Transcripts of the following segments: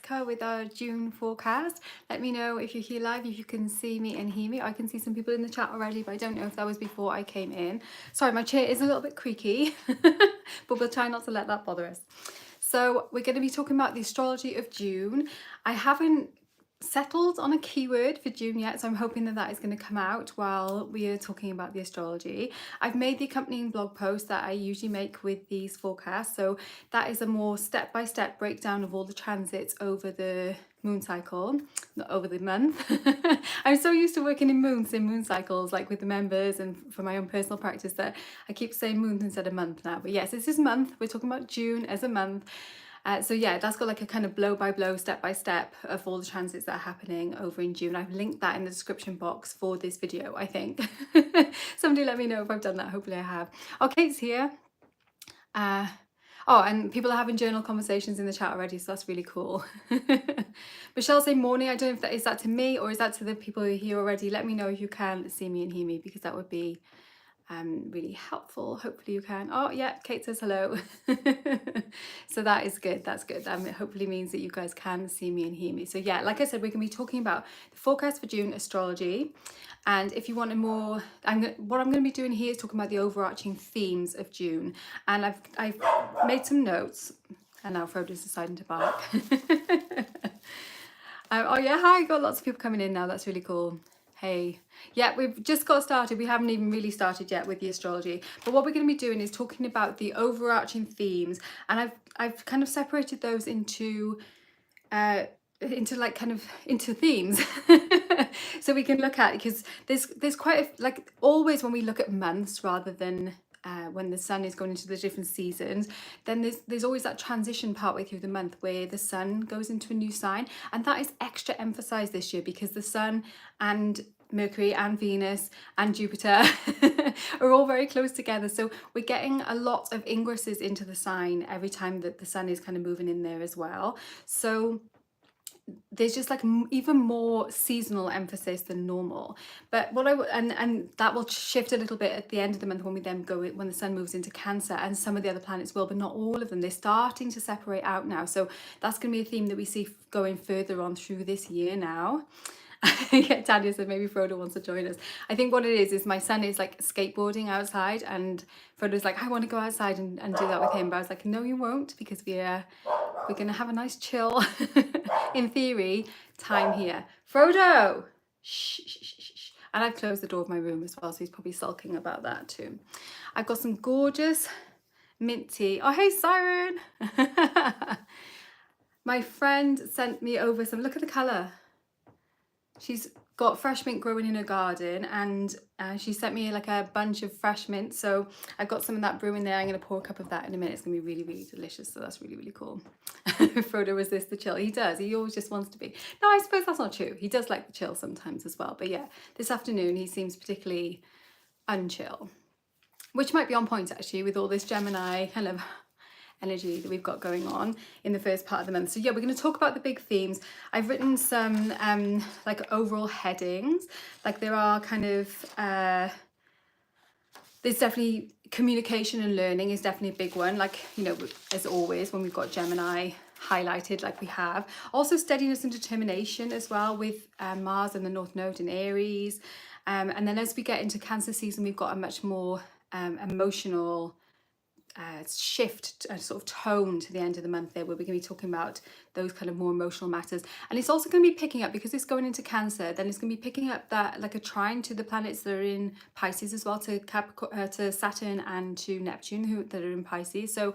Jessica with our June forecast. Let me know if you're here live, if you can see me and hear me. I can see some people in the chat already, but I don't know if that was before I came in. Sorry, my chair is a little bit creaky, but we'll try not to let that bother us. So we're going to be talking about the astrology of June. I haven't settled on a keyword for June yet, so I'm hoping that that is going to come out while we are talking about the astrology. I've made the accompanying blog post that I usually make with these forecasts, so that is a more step-by-step breakdown of all the transits over the moon cycle, not over the month. I'm so used to working in moon cycles, like with the members and for my own personal practice, that I keep saying month instead of month now. But yes, this is month. We're talking about June as a month. So yeah, that's got like a kind of blow by blow, step by step of all the transits that are happening over in June. I've linked that in the description box for this video, I think. Somebody let me know if I've done that. Hopefully I have. Oh, Kate's here. Oh, and people are having journal conversations in the chat already, so that's really cool. Michelle saying morning. I don't know if that is that to me or is that to the people who are here already. Let me know if you can see me and hear me, because that would be really helpful. Hopefully you can. Oh yeah, Kate says hello. So that is good. That's good. It hopefully means that you guys can see me and hear me. So yeah, like I said, we're going to be talking about the forecast for June astrology. And if you want a more, what I'm going to be doing here is talking about the overarching themes of June. And I've made some notes. And now Frodo's deciding to bark. Oh yeah, hi, got lots of people coming in now. That's really cool. Hey, yeah, we've just got started. We haven't even really started yet with the astrology, but what we're going to be doing is talking about the overarching themes, and I've kind of separated those into like kind of into themes so we can look at, because there's quite a, like always when we look at months rather than when the sun is going into the different seasons, then there's always that transition partway through the month where the sun goes into a new sign, and that is extra emphasized this year because the sun and Mercury and Venus and Jupiter are all very close together, so we're getting a lot of ingresses into the sign every time that the sun is kind of moving in there as well. So there's just like even more seasonal emphasis than normal. But what and that will shift a little bit at the end of the month when we then go, when the sun moves into Cancer, and some of the other planets will, but not all of them. They're starting to separate out now, so that's going to be a theme that we see going further on through this year now. Yeah, Tanya said maybe Frodo wants to join us. I think what it is my son is like skateboarding outside, and Frodo's like, I want to go outside and do that with him, but I was like, no you won't, because we're gonna have a nice chill in theory time here. Frodo, shh, shh, shh, shh, shh. And I've closed the door of my room as well, so he's probably sulking about that too. I've got some gorgeous mint tea. Oh hey Siren. My friend sent me over some, look at the colour. She's got fresh mint growing in her garden, and she sent me like a bunch of fresh mint, so I've got some of that brewing there. I'm going to pour a cup of that in a minute. It's going to be really, really delicious, so that's really, really cool. Frodo resists the chill. He does. He always just wants to be. No, I suppose that's not true. He does like the chill sometimes as well, but yeah, this afternoon he seems particularly unchill, which might be on point actually with all this Gemini kind of energy that we've got going on in the first part of the month. So yeah, we're going to talk about the big themes. I've written some like overall headings, like there are kind of there's definitely communication and learning is definitely a big one, like, you know, as always when we've got Gemini highlighted like we have. Also steadiness and determination as well with Mars and the North Node in Aries, and then as we get into Cancer season we've got a much more emotional shift, a sort of tone to the end of the month there, where we're going to be talking about those kind of more emotional matters. And it's also going to be picking up, because it's going into Cancer, then it's going to be picking up that like a trine to the planets that are in Pisces as well, to Capricorn, to Saturn and to Neptune, that are in Pisces. So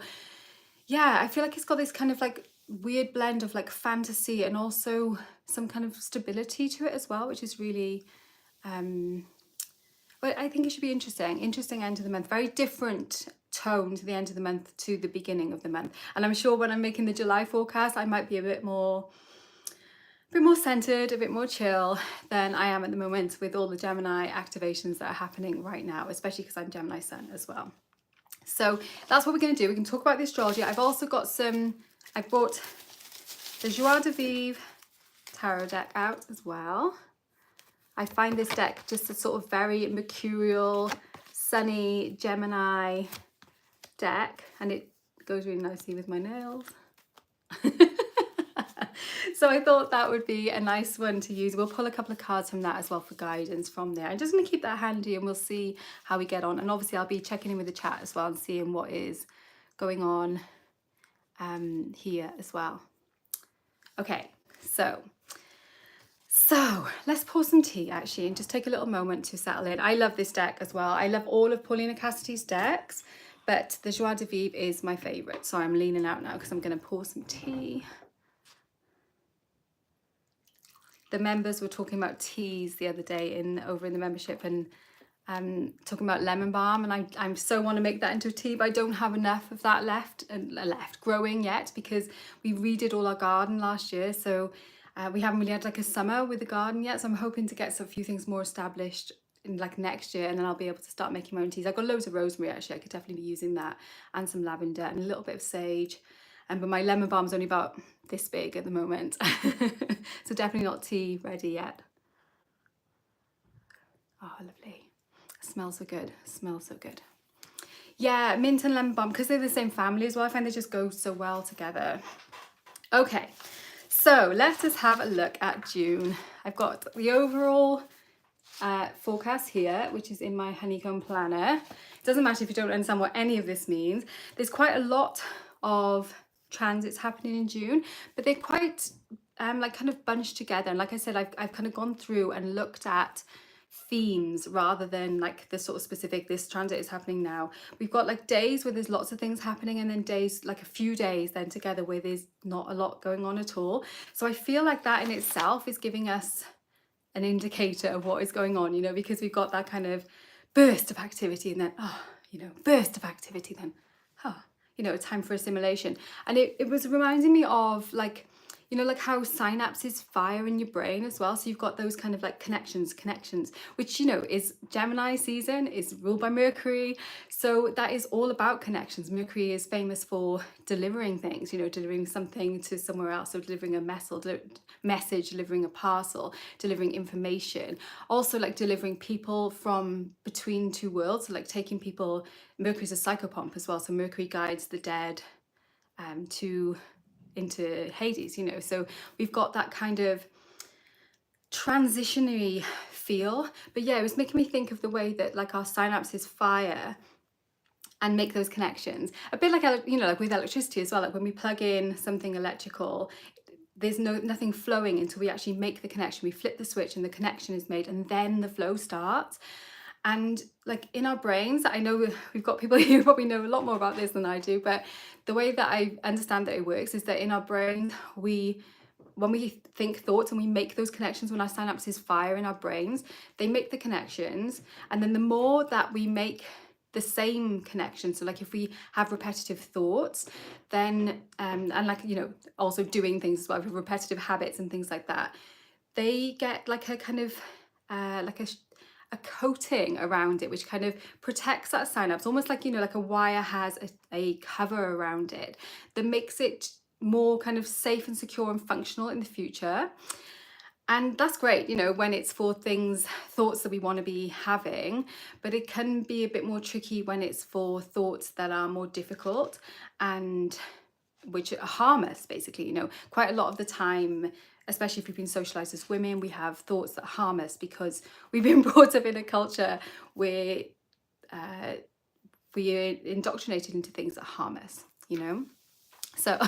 yeah, I feel like it's got this kind of like weird blend of like fantasy and also some kind of stability to it as well, which is really but I think it should be interesting end of the month, very different tone to the end of the month to the beginning of the month. And I'm sure when I'm making the July forecast I might be a bit more centered, a bit more chill than I am at the moment with all the Gemini activations that are happening right now, especially because I'm Gemini sun as well. So that's what we're going to do. We can talk about the astrology. I've also got I brought the Joie de Vivre tarot deck out as well. I find this deck just a sort of very mercurial, sunny Gemini deck, and it goes really nicely with my nails. So I thought that would be a nice one to use. We'll pull a couple of cards from that as well for guidance from there. I'm just going to keep that handy and we'll see how we get on. And obviously I'll be checking in with the chat as well and seeing what is going on here as well. Okay, so let's pour some tea actually and just take a little moment to settle in. I love this deck as well. I love all of Paulina Cassidy's decks, but the Joie de Vivre is my favourite. So I'm leaning out now because I'm going to pour some tea. The members were talking about teas the other day over in the membership and talking about lemon balm, and I so want to make that into a tea, but I don't have enough of that left growing yet because we redid all our garden last year, so we haven't really had like a summer with the garden yet, so I'm hoping to get a few things more established in like next year, and then I'll be able to start making my own teas. I've got loads of rosemary actually, I could definitely be using that, and some lavender and a little bit of sage, but my lemon balm is only about this big at the moment. So definitely not tea ready yet. Oh, lovely. Smells so good. Smells so good. Yeah, mint and lemon balm, because they're the same family as well, I find they just go so well together. Okay, so let us have a look at June. I've got the overall forecast here, which is in my honeycomb planner. It doesn't matter if you don't understand what any of this means. There's quite a lot of transits happening in June, but they're quite like kind of bunched together. And like I said, I've kind of gone through and looked at themes rather than like the sort of specific, this transit is happening now. We've got like days where there's lots of things happening, and then days, like a few days then together where there's not a lot going on at all. So I feel like that in itself is giving us an indicator of what is going on, you know, because we've got that kind of burst of activity and then, burst of activity, then, time for assimilation. And it was reminding me of like, like how synapses fire in your brain as well. So you've got those kind of like connections, which, is Gemini season, is ruled by Mercury. So that is all about connections. Mercury is famous for delivering things, delivering something to somewhere else. So delivering a message, delivering a parcel, delivering information. Also like delivering people from between two worlds. So like taking people, Mercury's a psychopomp as well. So Mercury guides the dead into Hades, so we've got that kind of transitionary feel. But yeah, it was making me think of the way that like our synapses fire and make those connections, a bit like like with electricity as well. Like when we plug in something electrical, there's nothing flowing until we actually make the connection. We flip the switch and the connection is made, and then the flow starts. And like in our brains, I know we've got people here who probably know a lot more about this than I do, but the way that I understand that it works is that in our brain, when we think thoughts and we make those connections, when our synapses fire in our brains, they make the connections. And then the more that we make the same connection, so like if we have repetitive thoughts, then and like also doing things as well, with repetitive habits and things like that, they get like a kind of like a coating around it, which kind of protects that synapse, almost like like a wire has a cover around it that makes it more kind of safe and secure and functional in the future. And that's great, when it's for thoughts that we want to be having, but it can be a bit more tricky when it's for thoughts that are more difficult and which harm us, basically. Quite a lot of the time, especially if we've been socialized as women, we have thoughts that harm us because we've been brought up in a culture where we are indoctrinated into things that harm us, So,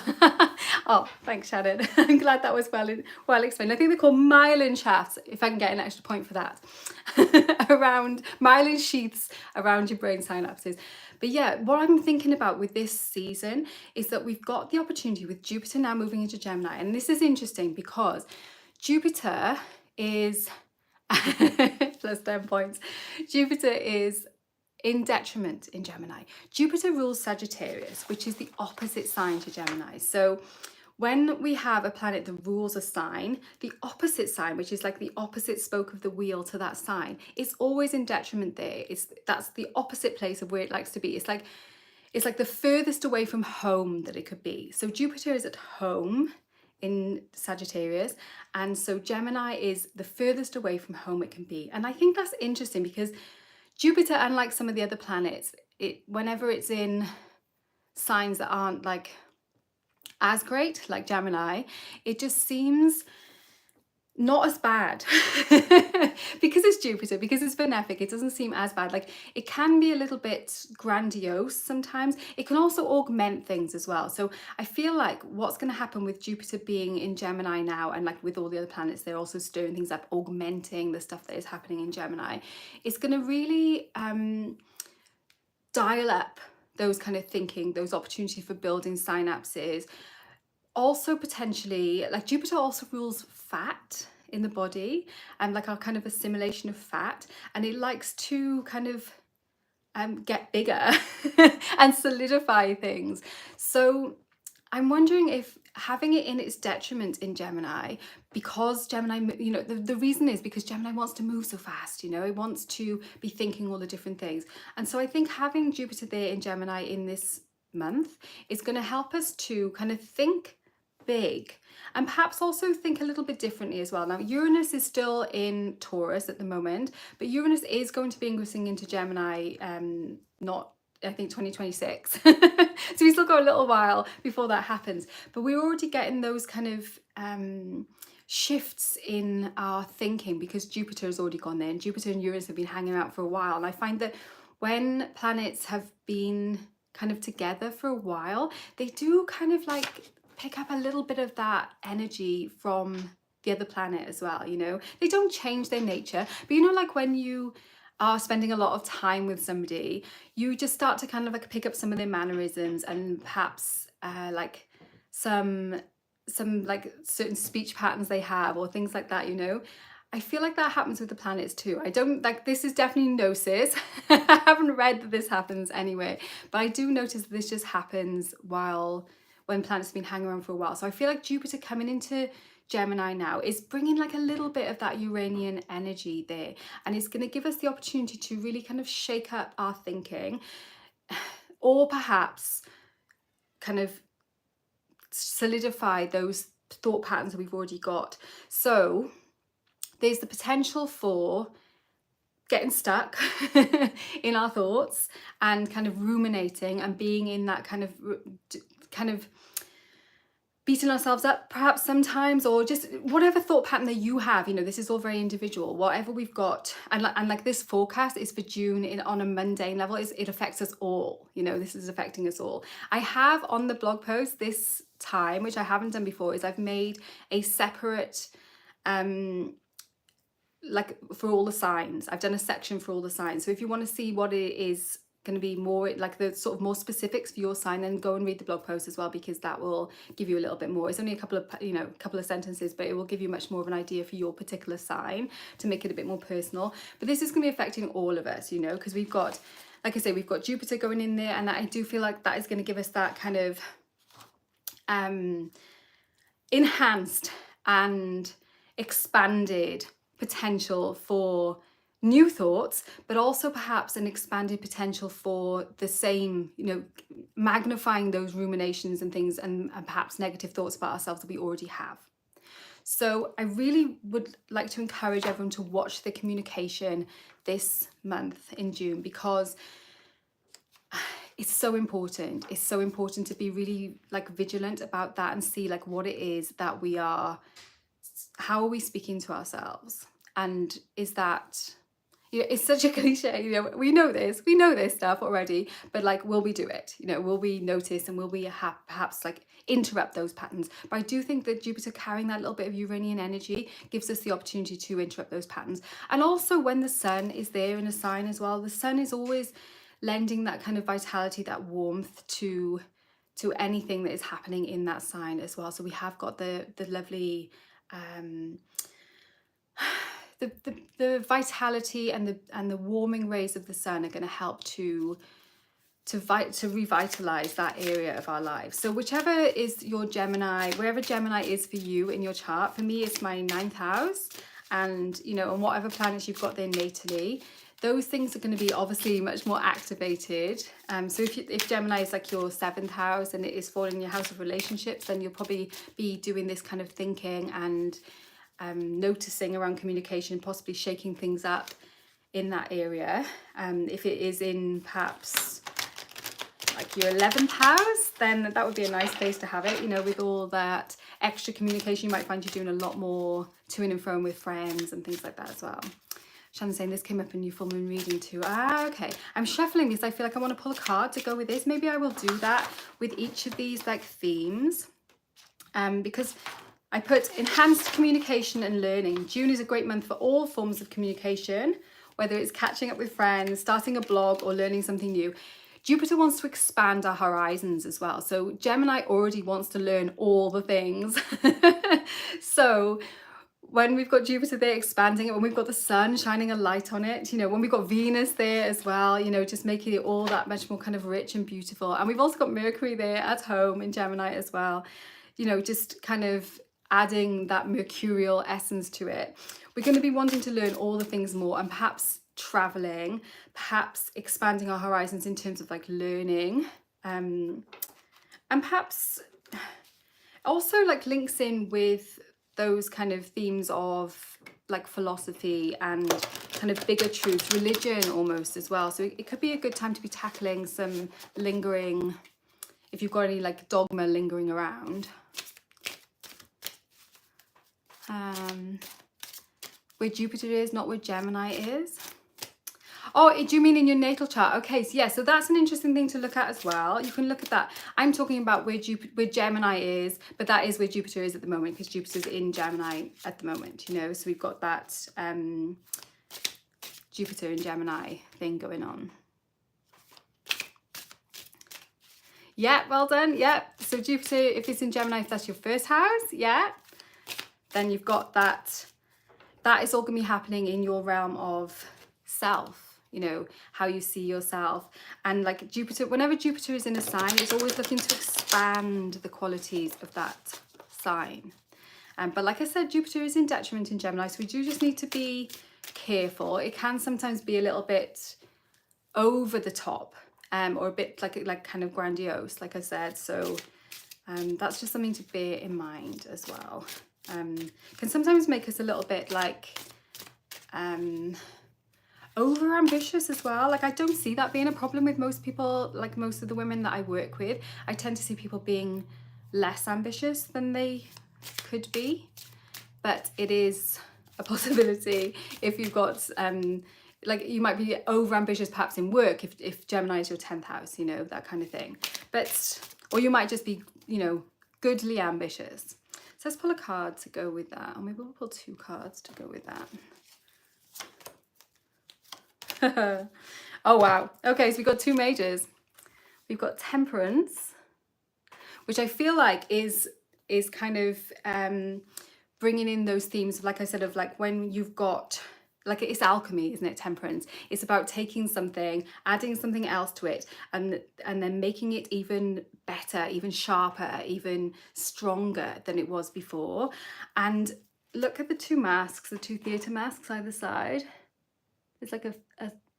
oh, thanks, Shannon. I'm glad that was well explained. I think they're called myelin shafts, if I can get an extra point for that, around myelin sheaths around your brain synapses. But yeah, what I'm thinking about with this season is that we've got the opportunity with Jupiter now moving into Gemini. And this is interesting because Jupiter is, plus 10 points, Jupiter is in detriment in Gemini. Jupiter rules Sagittarius, which is the opposite sign to Gemini. So when we have a planet that rules a sign, the opposite sign, which is like the opposite spoke of the wheel to that sign, is always in detriment there. That's the opposite place of where it likes to be. It's like the furthest away from home that it could be. So Jupiter is at home in Sagittarius, and so Gemini is the furthest away from home it can be. And I think that's interesting because Jupiter, unlike some of the other planets, whenever it's in signs that aren't like as great, like Gemini. It just seems not as bad because it's Jupiter, because it's benefic. It doesn't seem as bad. Like, it can be a little bit grandiose sometimes. It can also augment things as well. So I feel like what's going to happen with Jupiter being in Gemini now, and like with all the other planets, they're also stirring things up, augmenting the stuff that is happening in Gemini. It's going to really dial up those kind of thinking, those opportunities for building synapses. Also potentially, like, Jupiter also rules fat in the body, and like our kind of assimilation of fat, and it likes to kind of get bigger and solidify things. So I'm wondering if having it in its detriment in Gemini, because Gemini, you know, the reason is because Gemini wants to move so fast, you know, it wants to be thinking all the different things. And so I think having Jupiter there in Gemini in this month is going to help us to kind of think big, and perhaps also think a little bit differently as well. Now, Uranus is still in Taurus at the moment, but Uranus is going to be ingressing into Gemini, not, I think, 2026. So we still got a little while before that happens, but we're already getting those kind of shifts in our thinking because Jupiter has already gone there, and Jupiter and Uranus have been hanging out for a while. And I find that when planets have been kind of together for a while, they do kind of like pick up a little bit of that energy from the other planet as well, you know. They don't change their nature, but you know, like when you are spending a lot of time with somebody, you just start to kind of like pick up some of their mannerisms, and perhaps like some like certain speech patterns they have, or things like that, you know. I feel like that happens with the planets too. I don't, like, this is definitely gnosis. I haven't read that this happens anyway, but I do notice that this just happens when planets have been hanging around for a while. So I feel like Jupiter coming into Gemini now is bringing like a little bit of that Uranian energy there, and it's going to give us the opportunity to really kind of shake up our thinking, or perhaps kind of solidify those thought patterns that we've already got. So there's the potential for getting stuck in our thoughts and kind of ruminating and being in that kind of beating ourselves up perhaps sometimes, or just whatever thought pattern that you have, you know. This is all very individual, whatever we've got. And like this forecast is for June on a mundane level. It affects us all, you know. This is affecting us all. I have on the blog post this time, which I haven't done before, is I've made a separate like for all the signs. I've done a section for all the signs. So if you want to see what it is going to be more like the sort of more specifics for your sign, then go and read the blog post as well, because that will give you a little bit more. It's only a couple of sentences, but it will give you much more of an idea for your particular sign to make it a bit more personal. But this is going to be affecting all of us, you know, because we've got, like I say, we've got Jupiter going in there, and I do feel like that is going to give us that kind of enhanced and expanded potential for new thoughts, but also perhaps an expanded potential for the same, you know, magnifying those ruminations and things, and perhaps negative thoughts about ourselves that we already have. So I really would like to encourage everyone to watch the communication this month in June, because it's so important. It's so important to be really like vigilant about that and see like what it is that we are, how are we speaking to ourselves? And is that, you know, it's such a cliche, you know, we know this stuff already, but like, will we do it? You know, will we notice, and will we perhaps like interrupt those patterns? But I do think that Jupiter carrying that little bit of Uranian energy gives us the opportunity to interrupt those patterns. And also when the sun is there in a sign as well, the sun is always lending that kind of vitality, that warmth to anything that is happening in that sign as well. So we have got the lovely the vitality and the warming rays of the sun are going to help to revitalize that area of our lives. So whichever is your Gemini, wherever Gemini is for you in your chart, for me it's my 9th house, and you know, on whatever planets you've got there natally, those things are going to be obviously much more activated. So if Gemini is like your 7th house and it is falling in your house of relationships, then you'll probably be doing this kind of thinking and noticing around communication, possibly shaking things up in that area. If it is in perhaps like your 11th house, then that would be a nice place to have it, you know, with all that extra communication. You might find you're doing a lot more to and fro with friends and things like that as well. Shannon's saying this came up in your full moon reading too. Ah, okay. I'm shuffling because I feel like I want to pull a card to go with this. Maybe I will do that with each of these like themes, because I put enhanced communication and learning. June is a great month for all forms of communication, whether it's catching up with friends, starting a blog, or learning something new. Jupiter wants to expand our horizons as well. So Gemini already wants to learn all the things. So when we've got Jupiter there expanding it, when we've got the sun shining a light on it, you know, when we've got Venus there as well, you know, just making it all that much more kind of rich and beautiful. And we've also got Mercury there at home in Gemini as well, you know, just kind of adding that mercurial essence to it. We're going to be wanting to learn all the things more, and perhaps traveling, perhaps expanding our horizons in terms of like learning, and perhaps also like links in with those kind of themes of like philosophy and kind of bigger truths, religion almost as well. So it could be a good time to be tackling some lingering, if you've got any like dogma lingering around. Where Jupiter is, not where Gemini is. Oh, do you mean in your natal chart? Okay, so yeah, so that's an interesting thing to look at as well. You can look at that. I'm talking about where Gemini is, but that is where Jupiter is at the moment, because Jupiter's in Gemini at the moment, you know. So we've got that Jupiter in Gemini thing going on. Yeah, well done. Yeah, so Jupiter, if it's in Gemini, if that's your first house, yeah, then you've got that. That is all going to be happening in your realm of self, you know, how you see yourself. And like Jupiter, whenever Jupiter is in a sign, it's always looking to expand the qualities of that sign. But like I said, Jupiter is in detriment in Gemini, so we do just need to be careful. It can sometimes be a little bit over the top, or a bit like kind of grandiose, like I said. So that's just something to bear in mind as well. Can sometimes make us a little bit like over ambitious as well. Like I don't see that being a problem with most people, like most of the women that I work with. I tend to see people being less ambitious than they could be, but it is a possibility if you've got like you might be over ambitious perhaps in work if Gemini is your 10th house, you know, that kind of thing. But or you might just be, you know, goodly ambitious. So let's pull a card to go with that, or maybe we'll pull 2 cards to go with that. Oh wow, okay, so we've got 2 majors. We've got Temperance, which I feel like is kind of bringing in those themes of, like I said, of like when you've got, like it's alchemy, isn't it? Temperance. It's about taking something, adding something else to it, and then making it even better, even sharper, even stronger than it was before. And look at the 2 masks, the 2 theatre masks either side. It's like a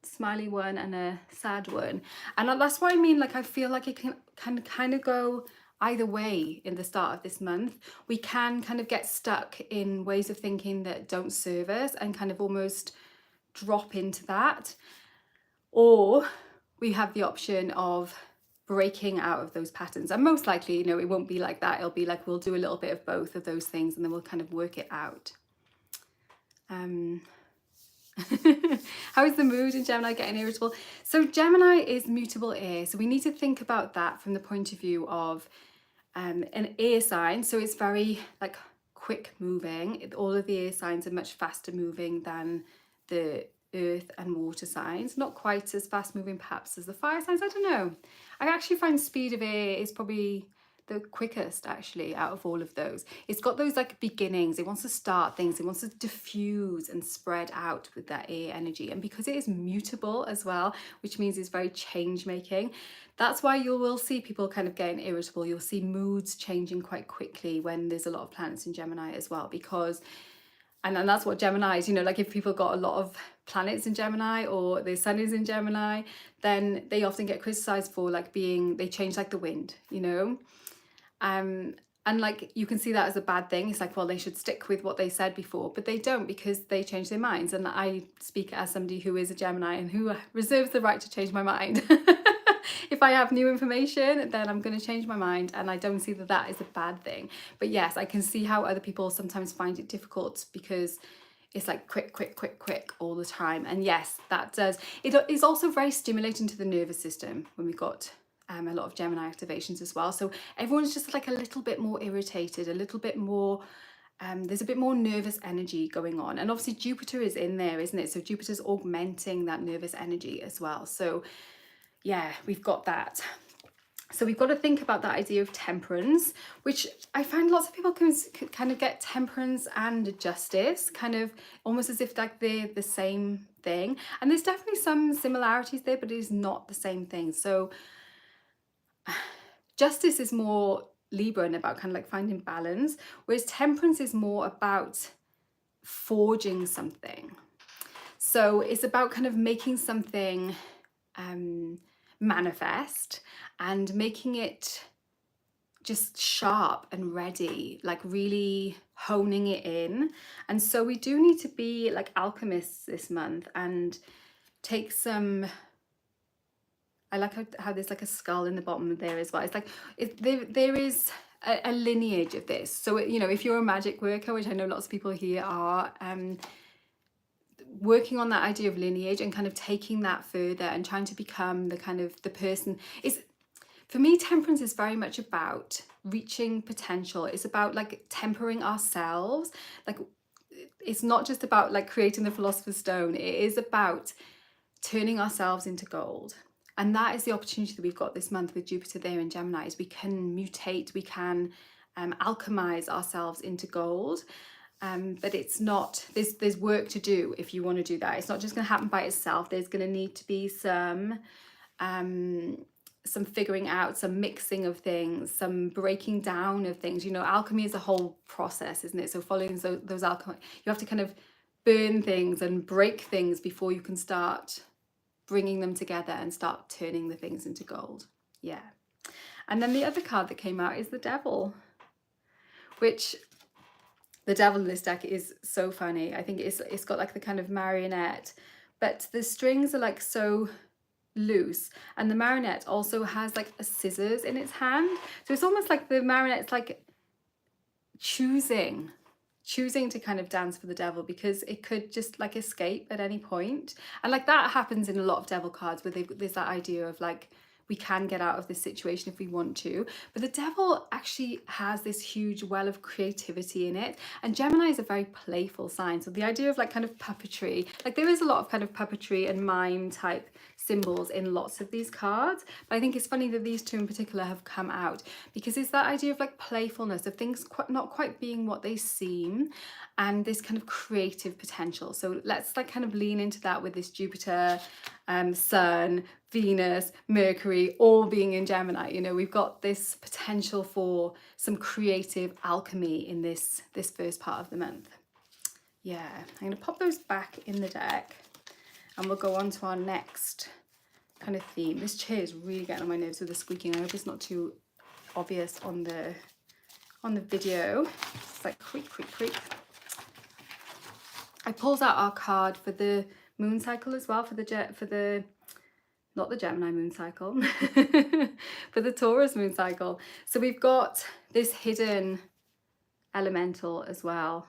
smiley one and a sad one. And that's what I mean, like I feel like it can kind of go either way in the start of this month. We can kind of get stuck in ways of thinking that don't serve us and kind of almost drop into that. Or we have the option of breaking out of those patterns. And most likely, you know, it won't be like that. It'll be like we'll do a little bit of both of those things and then we'll kind of work it out. How is the mood in Gemini? Getting irritable? So Gemini is mutable air. So we need to think about that from the point of view of an air sign. So it's very like quick moving. All of the air signs are much faster moving than the earth and water signs. Not quite as fast moving perhaps as the fire signs. I don't know. I actually find speed of air is probably the quickest actually out of all of those. It's got those like beginnings. It wants to start things. It wants to diffuse and spread out with that air energy. And because it is mutable as well, which means it's very change making, that's why you will see people kind of getting irritable. You'll see moods changing quite quickly when there's a lot of planets in Gemini as well, because and that's what Gemini is, you know, like if people got a lot of planets in Gemini or their sun is in Gemini, then they often get criticized for like they change like the wind, you know. And like you can see that as a bad thing. It's like, well, they should stick with what they said before, but they don't, because they change their minds. And I speak as somebody who is a Gemini and who reserves the right to change my mind. If I have new information, then I'm going to change my mind, and I don't see that that is a bad thing. But yes, I can see how other people sometimes find it difficult because it's like quick all the time. And yes, that does. It is also very stimulating to the nervous system when we've got a lot of Gemini activations as well. So everyone's just like a little bit more irritated, a little bit more, there's a bit more nervous energy going on. And obviously Jupiter is in there, isn't it? So Jupiter's augmenting that nervous energy as well. So yeah, we've got that. So we've got to think about that idea of temperance, which I find lots of people can kind of get temperance and justice kind of almost as if like they're the same thing. And there's definitely some similarities there, but it is not the same thing. So justice is more Libra and about kind of like finding balance, whereas temperance is more about forging something. So it's about kind of making something manifest and making it just sharp and ready, like really honing it in. And so we do need to be like alchemists this month and take some, I like how there's like a skull in the bottom there as well. It's like there is a lineage of this. So, you know, if you're a magic worker, which I know lots of people here are, working on that idea of lineage and kind of taking that further and trying to become the kind of the person is, for me, temperance is very much about reaching potential. It's about like tempering ourselves. Like it's not just about like creating the philosopher's stone. It is about turning ourselves into gold. And that is the opportunity that we've got this month with Jupiter there in Gemini, is we can mutate, we can alchemize ourselves into gold. But it's not, there's work to do if you want to do that. It's not just going to happen by itself. There's going to need to be some figuring out, some mixing of things, some breaking down of things. You know, alchemy is a whole process, isn't it? So following those alchemy, you have to kind of burn things and break things before you can start bringing them together and start turning the things into gold. Yeah. And then the other card that came out is the Devil, which the Devil in this deck is so funny. I think it's got like the kind of marionette, but the strings are like so loose, and the marionette also has like a scissors in its hand. So it's almost like the marionette's like choosing to kind of dance for the devil, because it could just like escape at any point. And like that happens in a lot of devil cards where there's that idea of like, we can get out of this situation if we want to. But the Devil actually has this huge well of creativity in it. And Gemini is a very playful sign. So the idea of like kind of puppetry, like there is a lot of kind of puppetry and mime type symbols in lots of these cards. But I think it's funny that these two in particular have come out, because it's that idea of like playfulness, of things not quite being what they seem, and this kind of creative potential. So let's like kind of lean into that with this Jupiter, Sun, Venus, Mercury, all being in Gemini. You know, we've got this potential for some creative alchemy in this first part of the month. Yeah, I'm going to pop those back in the deck and we'll go on to our next kind of theme. This chair is really getting on my nerves with the squeaking. I hope it's not too obvious on the video. It's like creak, creak, creak. I pulled out our card for the moon cycle as well, for the not the Gemini moon cycle, for the Taurus moon cycle. So we've got this hidden elemental as well,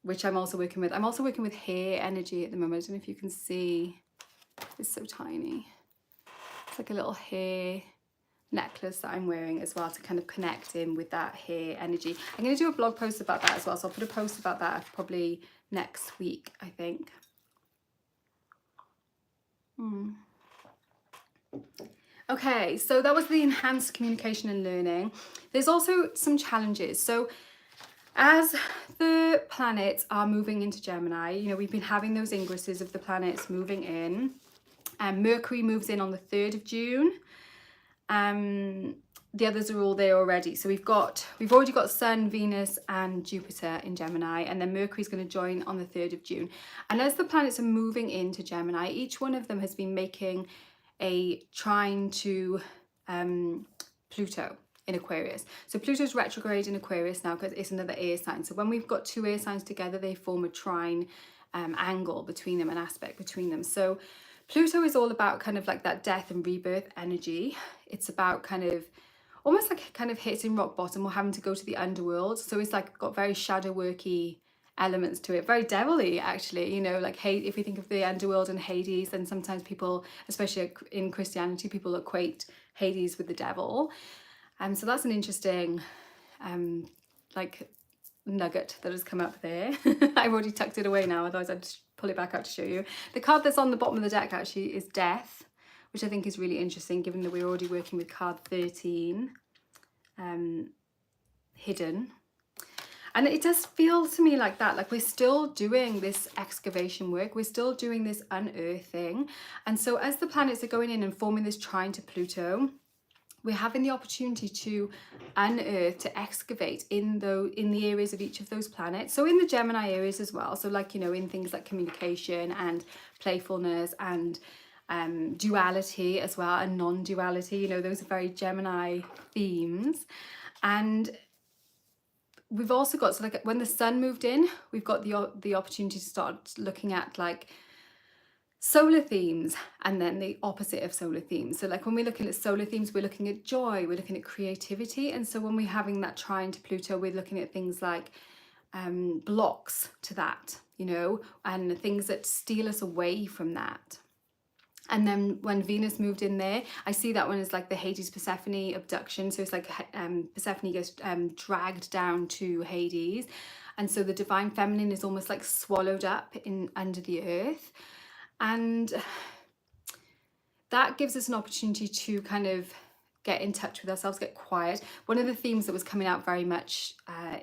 which I'm also working with. I'm also working with hair energy at the moment. I don't know if you can see, it's so tiny. It's like a little hair necklace that I'm wearing as well to kind of connect in with that hair energy. I'm going to do a blog post about that as well. So I'll put a post about that probably next week, I think. Okay, so that was the enhanced communication and learning. There's also some challenges. So as the planets are moving into Gemini, you know, we've been having those ingresses of the planets moving in, and Mercury moves in on the 3rd of June. The others are all there already. So we've already got Sun, Venus and Jupiter in Gemini, and then Mercury's going to join on the 3rd of June. And as the planets are moving into Gemini, each one of them has been making a trine to Pluto in Aquarius. So Pluto's retrograde in Aquarius now because it's another air sign. So when we've got two air signs together, they form a trine angle between them, an aspect between them. So Pluto is all about kind of like that death and rebirth energy. It's about kind of almost like kind of hitting rock bottom or having to go to the underworld. So it's like got very shadow worky elements to it, very devilly actually, you know, like hey, if we think of the underworld and Hades, then sometimes people, especially in Christianity, people equate Hades with the devil. And so that's an interesting like nugget that has come up there. I've already tucked it away now, otherwise I'd just pull it back out to show you. The card that's on the bottom of the deck actually is Death, which I think is really interesting given that we're already working with card 13, Hidden. And it does feel to me like that, like we're still doing this excavation work, we're still doing this unearthing. And so as the planets are going in and forming this trine to Pluto, we're having the opportunity to unearth, to excavate in the areas of each of those planets. So in the Gemini areas as well. So like, you know, in things like communication and playfulness and duality as well, and non-duality, you know, those are very Gemini themes. And we've also got, so like when the sun moved in, we've got the opportunity to start looking at like solar themes and then the opposite of solar themes. So like when we're looking at solar themes, we're looking at joy, we're looking at creativity. And so when we're having that trine to Pluto, we're looking at things like blocks to that, you know, and things that steal us away from that. And then when Venus moved in there, I see that one as like the Hades Persephone abduction. So it's like Persephone gets dragged down to Hades. And so the divine feminine is almost like swallowed up in under the earth. And that gives us an opportunity to kind of get in touch with ourselves, get quiet. One of the themes that was coming out very much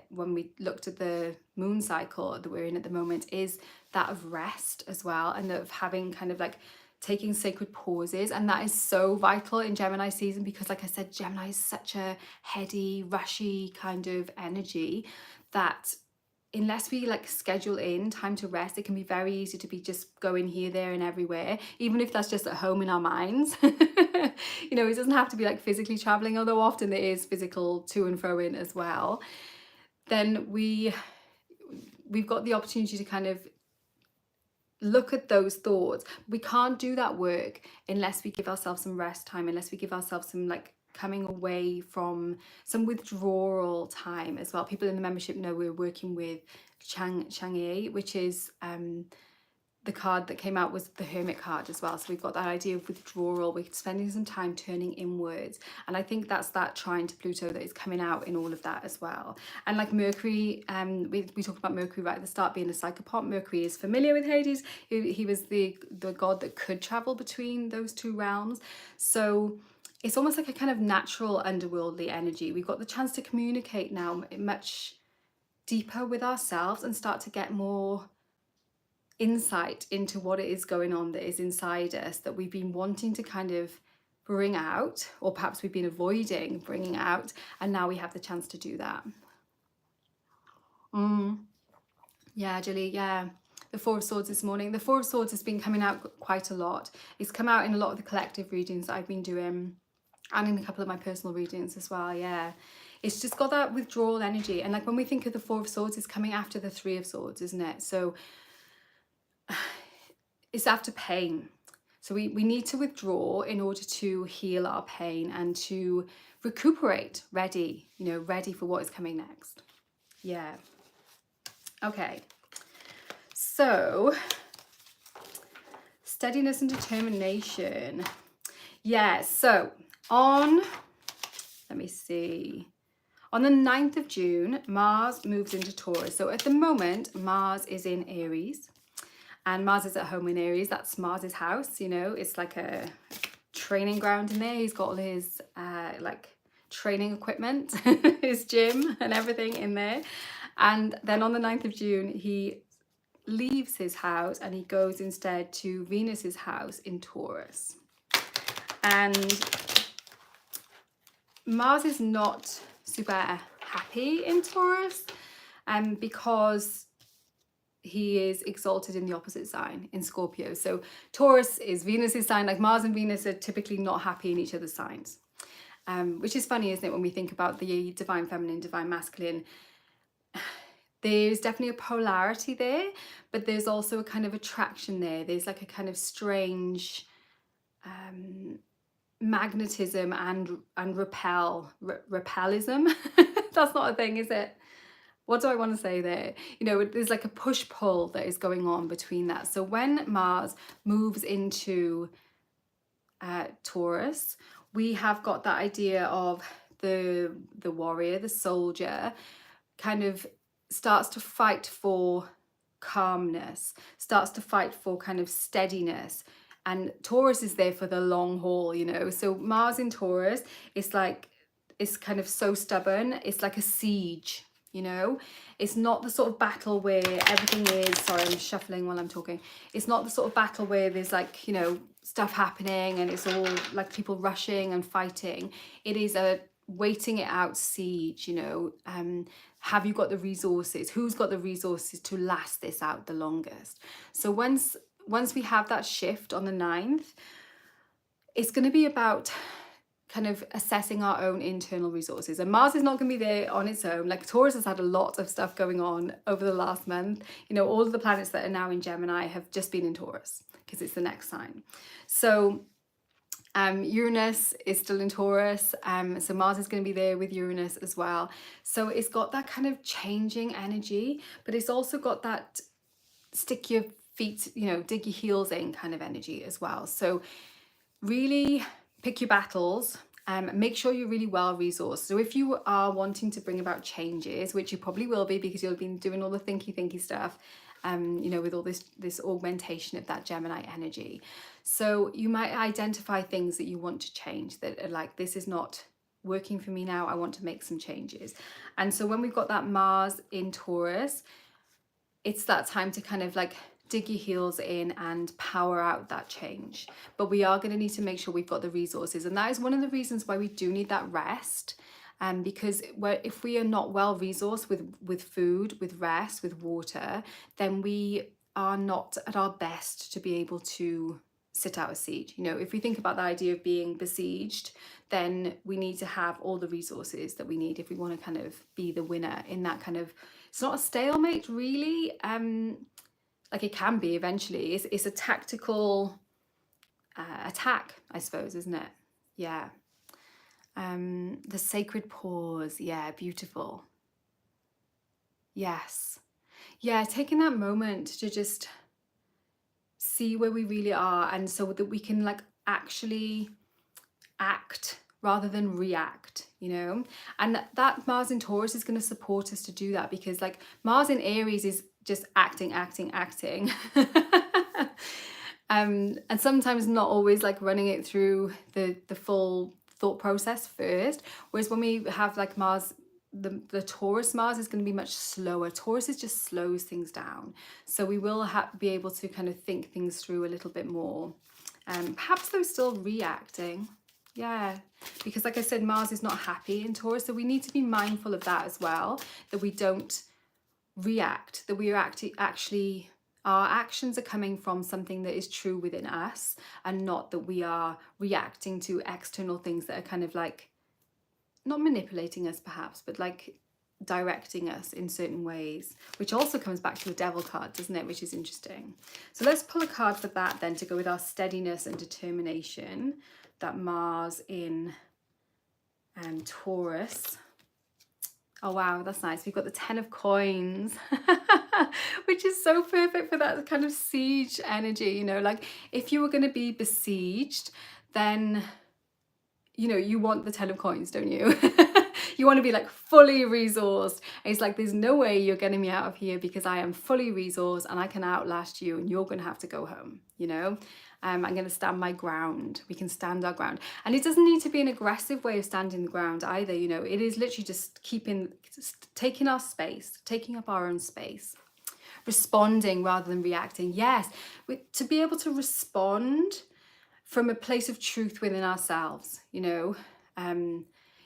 when we looked at the moon cycle that we're in at the moment is that of rest as well, and of having kind of like taking sacred pauses. And that is so vital in Gemini season because, like I said, Gemini is such a heady, rushy kind of energy that unless we like schedule in time to rest, it can be very easy to be just going here, there and everywhere, even if that's just at home in our minds. You know, it doesn't have to be like physically traveling, although often there is physical to and fro in as well. Then we've got the opportunity to kind of look at those thoughts. We can't do that work unless we give ourselves some rest time, unless we give ourselves some like coming away from some withdrawal time as well. People in the membership know we're working with Chang'e, which is the card that came out was the Hermit card as well. So we've got that idea of withdrawal. We're spending some time turning inwards. And I think that's that trine to Pluto that is coming out in all of that as well. And like Mercury, we talked about Mercury right at the start being a psychopath. Mercury is familiar with Hades. He was the god that could travel between those two realms. So it's almost like a kind of natural underworldly energy. We've got the chance to communicate now much deeper with ourselves and start to get more insight into what it is going on that is inside us that we've been wanting to kind of bring out, or perhaps we've been avoiding bringing out, and now we have the chance to do that. Yeah, Julie, yeah. The Four of Swords this morning. The Four of Swords has been coming out quite a lot. It's come out in a lot of the collective readings that I've been doing and in a couple of my personal readings as well, yeah. It's just got that withdrawal energy. And like when we think of the Four of Swords, it's coming after the Three of Swords, isn't it? So it's after pain. So we need to withdraw in order to heal our pain and to recuperate, ready, you know, ready for what is coming next. Yeah. Okay. So, steadiness and determination. Yeah, so let me see. On the 9th of June, Mars moves into Taurus. So at the moment, Mars is in Aries. And Mars is at home in Aries. That's Mars's house, you know. It's like a training ground in there. He's got all his like training equipment, his gym and everything in there. And then on the 9th of June, he leaves his house and he goes instead to Venus's house in Taurus. And Mars is not super happy in Taurus because he is exalted in the opposite sign, in Scorpio. So Taurus is Venus's sign. Like Mars and Venus are typically not happy in each other's signs, which is funny, isn't it, when we think about the divine feminine, divine masculine. there's definitely a polarity there, but there's also a kind of attraction there. There's like a kind of strange magnetism and repellism. That's not a thing, is it? What do I want to say there? You know, there's like a push-pull that is going on between that. So when Mars moves into Taurus, we have got that idea of the warrior, the soldier, kind of starts to fight for calmness, starts to fight for kind of steadiness. And Taurus is there for the long haul, you know. So Mars in Taurus, it's like, it's kind of so stubborn. It's like a siege, you know. It's not the sort of battle where everything is, sorry, I'm shuffling while I'm talking. It's not the sort of battle where there's like, you know, stuff happening and it's all like people rushing and fighting. It is a waiting it out siege, you know. Have you got the resources? Who's got the resources to last this out the longest? So once we have that shift on the 9th, it's going to be about kind of assessing our own internal resources. And Mars is not going to be there on its own. Like Taurus has had a lot of stuff going on over the last month. You know, all of the planets that are now in Gemini have just been in Taurus because it's the next sign. So Uranus is still in Taurus, so Mars is going to be there with Uranus as well. So it's got that kind of changing energy, but it's also got that stick your feet, you know, dig your heels in kind of energy as well. So really pick your battles. Make sure you're really well resourced. So if you are wanting to bring about changes, which you probably will be because you'll have been doing all the thinky stuff, you know, with all this augmentation of that Gemini energy. So you might identify things that you want to change that are like, this is not working for me now, I want to make some changes. And so when we've got that Mars in Taurus, it's that time to kind of like dig your heels in and power out that change. But we are going to need to make sure we've got the resources. And that is one of the reasons why we do need that rest. Because if we are not well resourced with food, with rest, with water, then we are not at our best to be able to sit out a siege. You know, if we think about the idea of being besieged, then we need to have all the resources that we need if we want to kind of be the winner in that kind of, it's not a stalemate really, like it can be eventually. It's a tactical attack, I suppose, isn't it? Yeah. The sacred pause. Yeah, beautiful. Yes. Yeah, taking that moment to just see where we really are, and so that we can like actually act rather than react, you know. And that Mars in Taurus is going to support us to do that, because like Mars in Aries is just acting and sometimes not always like running it through the full thought process first, whereas when we have like Mars, the Taurus Mars is going to be much slower. Taurus is just slows things down, so we will be able to kind of think things through a little bit more. Perhaps though still reacting, yeah, because like I said, Mars is not happy in Taurus, so we need to be mindful of that as well, that we don't react, that we are actually our actions are coming from something that is true within us, and not that we are reacting to external things that are kind of like not manipulating us perhaps, but like directing us in certain ways, which also comes back to the Devil card, doesn't it, which is interesting. So let's pull a card for that then, to go with our steadiness and determination, that Mars in Taurus. Oh wow, that's nice. We've got the 10 of coins, which is so perfect for that kind of siege energy, you know, like if you were going to be besieged, then, you know, you want the 10 of coins, don't you? You want to be like fully resourced. And it's like, there's no way you're getting me out of here, because I am fully resourced and I can outlast you, and you're going to have to go home, you know. I'm going to stand my ground. We can stand our ground. And it doesn't need to be an aggressive way of standing the ground either, you know. It is literally just taking our space, taking up our own space, responding rather than reacting. Yes, to be able to respond from a place of truth within ourselves, you know.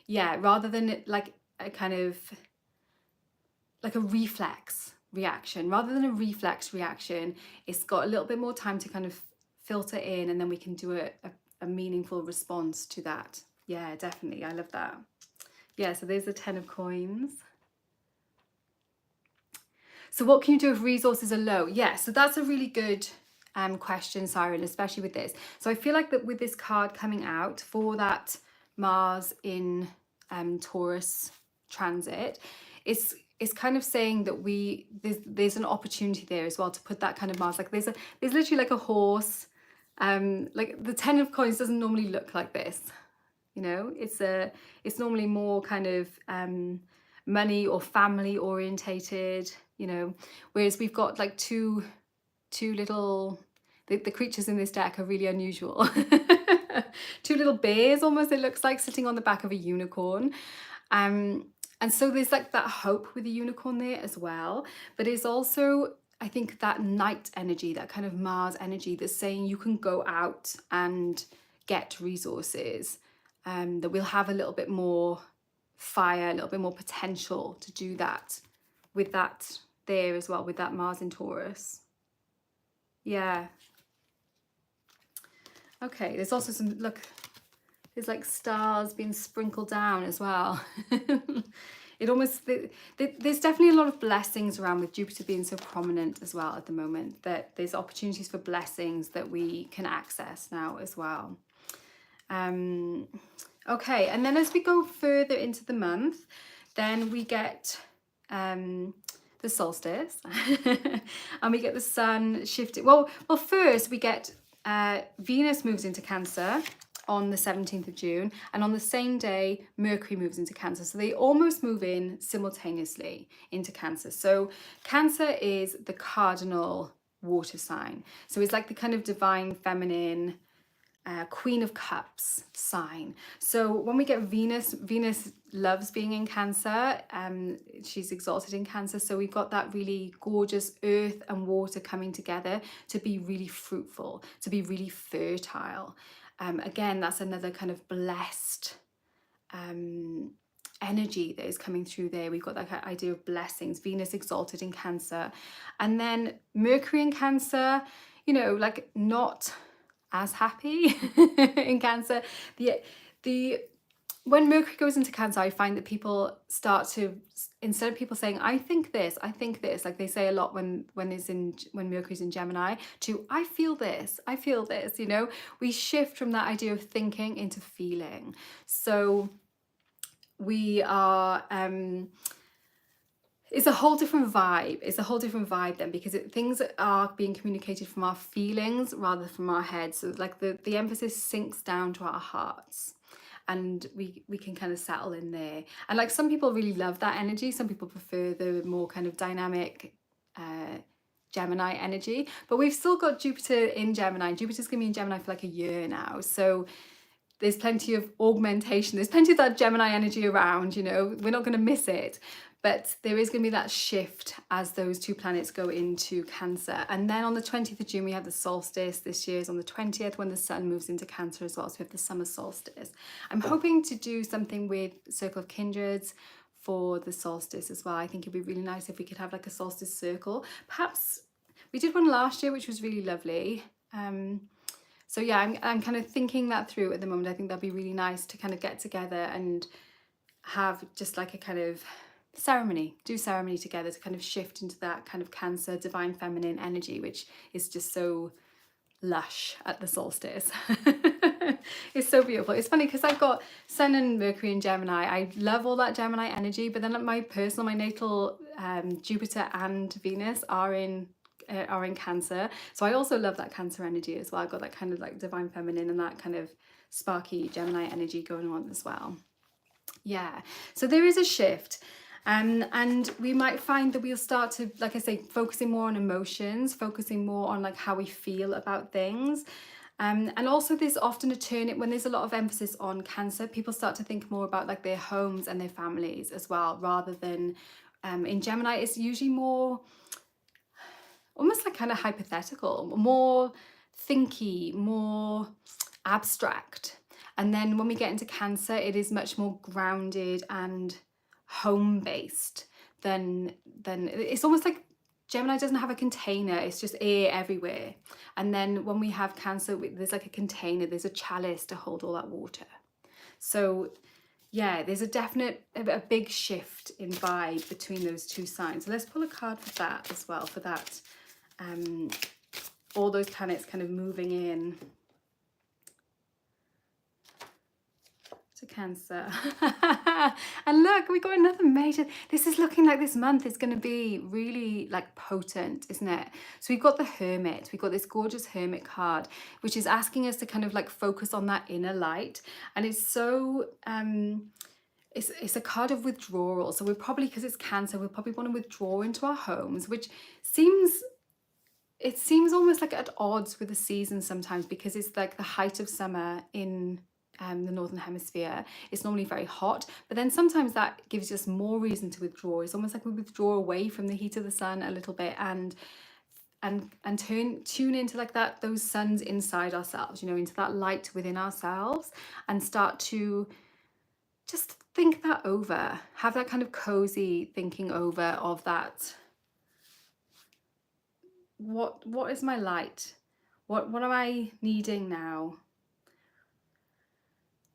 Yeah, rather than like a kind of like a reflex reaction. Rather than a reflex reaction, it's got a little bit more time to kind of filter in, and then we can do a meaningful response to that. Yeah, definitely. I love that. Yeah, so there's the 10 of coins. So what can you do if resources are low? Yeah, so that's a really good question, Siren, especially with this. So I feel like that with this card coming out for that Mars in Taurus transit, it's kind of saying that there's an opportunity there as well to put that kind of Mars, like there's literally like a horse, like the 10 of coins doesn't normally look like this, you know. It's normally more kind of money or family orientated, you know, whereas we've got like two little, the creatures in this deck are really unusual. Two little bears almost, it looks like, sitting on the back of a unicorn. And so there's like that hope with the unicorn there as well, but it's also, I think, that night energy, that kind of Mars energy that's saying you can go out and get resources, that we'll have a little bit more fire, a little bit more potential to do that with that there as well, with that Mars in Taurus. Yeah. Okay, there's also some, look, there's like stars being sprinkled down as well. It almost, there's definitely a lot of blessings around with Jupiter being so prominent as well at the moment, that there's opportunities for blessings that we can access now as well. Okay, and then as we go further into the month, then we get the solstice and we get the sun shifting. Well, first we get Venus moves into Cancer on the 17th of June, and on the same day Mercury moves into Cancer, so they almost move in simultaneously into Cancer. So Cancer is the cardinal water sign, so it's like the kind of divine feminine Queen of Cups sign. So when we get Venus loves being in Cancer, she's exalted in Cancer, so we've got that really gorgeous earth and water coming together to be really fruitful, to be really fertile. Again, that's another kind of blessed energy that is coming through there. We've got that idea of blessings, Venus exalted in Cancer, and then Mercury in Cancer, you know, like not as happy in Cancer. When Mercury goes into Cancer, I find that people start to, instead of people saying I think this, like they say a lot when Mercury's in Gemini, to I feel this, you know. We shift from that idea of thinking into feeling. So we are it's a whole different vibe then, because things are being communicated from our feelings rather than from our heads. So like the emphasis sinks down to our hearts, and we can kind of settle in there. And like some people really love that energy, some people prefer the more kind of dynamic Gemini energy, but we've still got Jupiter in Gemini. Jupiter's gonna be in Gemini for like a year now, so there's plenty of augmentation, there's plenty of that Gemini energy around, you know, we're not going to miss it. But there is going to be that shift as those two planets go into Cancer. And then on the 20th of June, we have the solstice. This year is on the 20th when the sun moves into Cancer as well. So we have the summer solstice. I'm hoping to do something with Circle of Kindreds for the solstice as well. I think it'd be really nice if we could have like a solstice circle. Perhaps we did one last year, which was really lovely. So yeah, I'm kind of thinking that through at the moment. I think that'd be really nice to kind of get together and have just like a kind of do ceremony together to kind of shift into that kind of Cancer divine feminine energy, which is just so lush at the solstice. It's so beautiful. It's funny because I've got Sun and Mercury in Gemini. I love all that Gemini energy, but then my natal Jupiter and Venus are in Cancer, so I also love that Cancer energy as well. I've got that kind of like divine feminine and that kind of sparky Gemini energy going on as well. Yeah, so there is a shift. And we might find that we'll start to, like I say, focusing more on emotions, focusing more on like how we feel about things. And also there's often a turn when there's a lot of emphasis on Cancer, people start to think more about like their homes and their families as well, rather than in Gemini, it's usually more almost like kind of hypothetical, more thinky, more abstract. And then when we get into Cancer, it is much more grounded and home-based than it's almost like Gemini doesn't have a container, it's just air everywhere. And then when we have Cancer, there's like a container, there's a chalice to hold all that water. So yeah, there's a definite, a big shift in vibe between those two signs. So let's pull a card for that as well, for that, all those planets kind of moving in to Cancer. And look, we got another major, this is looking like this month is going to be really like potent, isn't it? So we've got the Hermit, we've got this gorgeous Hermit card, which is asking us to kind of like focus on that inner light. And it's so, it's a card of withdrawal. So we're probably, because it's Cancer, we'll probably want to withdraw into our homes, which seems, it seems almost like at odds with the season sometimes, because it's like the height of summer in the Northern Hemisphere. It's normally very hot, but then sometimes that gives us more reason to withdraw. It's almost like we withdraw away from the heat of the sun a little bit and tune into like that, those suns inside ourselves, you know, into that light within ourselves, and start to just think that over, have that kind of cozy thinking over of that. What is my light? What am I needing now?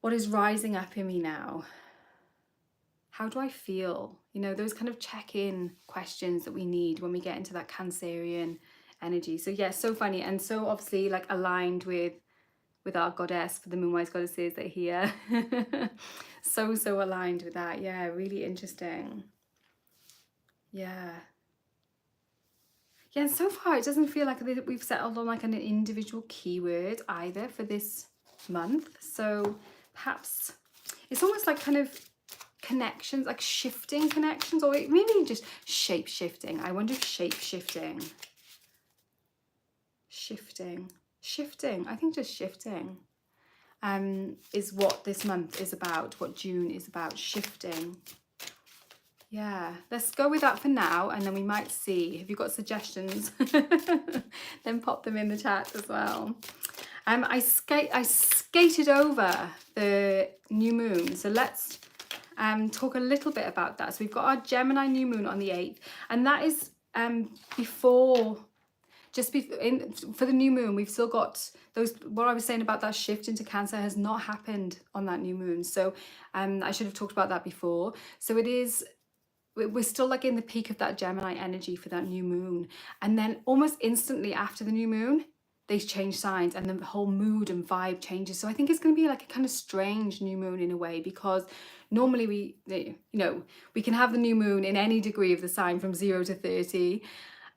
What is rising up in me now? How do I feel? You know, those kind of check-in questions that we need when we get into that Cancerian energy. So yeah, so funny, and so obviously like aligned with our goddess, for the moonwise goddesses that are here. so aligned with that. Yeah, really interesting. Yeah. Yeah, and so far it doesn't feel like we've settled on like an individual keyword either for this month. So perhaps it's almost like kind of connections, like shifting connections, or maybe just shape shifting. I wonder if shape shifting. Shifting. I think just shifting is what this month is about, what June is about, shifting. Yeah, let's go with that for now, and then we might see. If you've got suggestions, then pop them in the chat as well. I skated over the new moon, so let's talk a little bit about that. So we've got our Gemini new moon on the 8th, and that is before. For the new moon, we've still got those, what I was saying about that shift into Cancer has not happened on that new moon. So I should have talked about that before. So it is, we're still like in the peak of that Gemini energy for that new moon. And then almost instantly after the new moon, they change signs and the whole mood and vibe changes. So I think it's going to be like a kind of strange new moon in a way, because normally we can have the new moon in any degree of the sign from 0 to 30.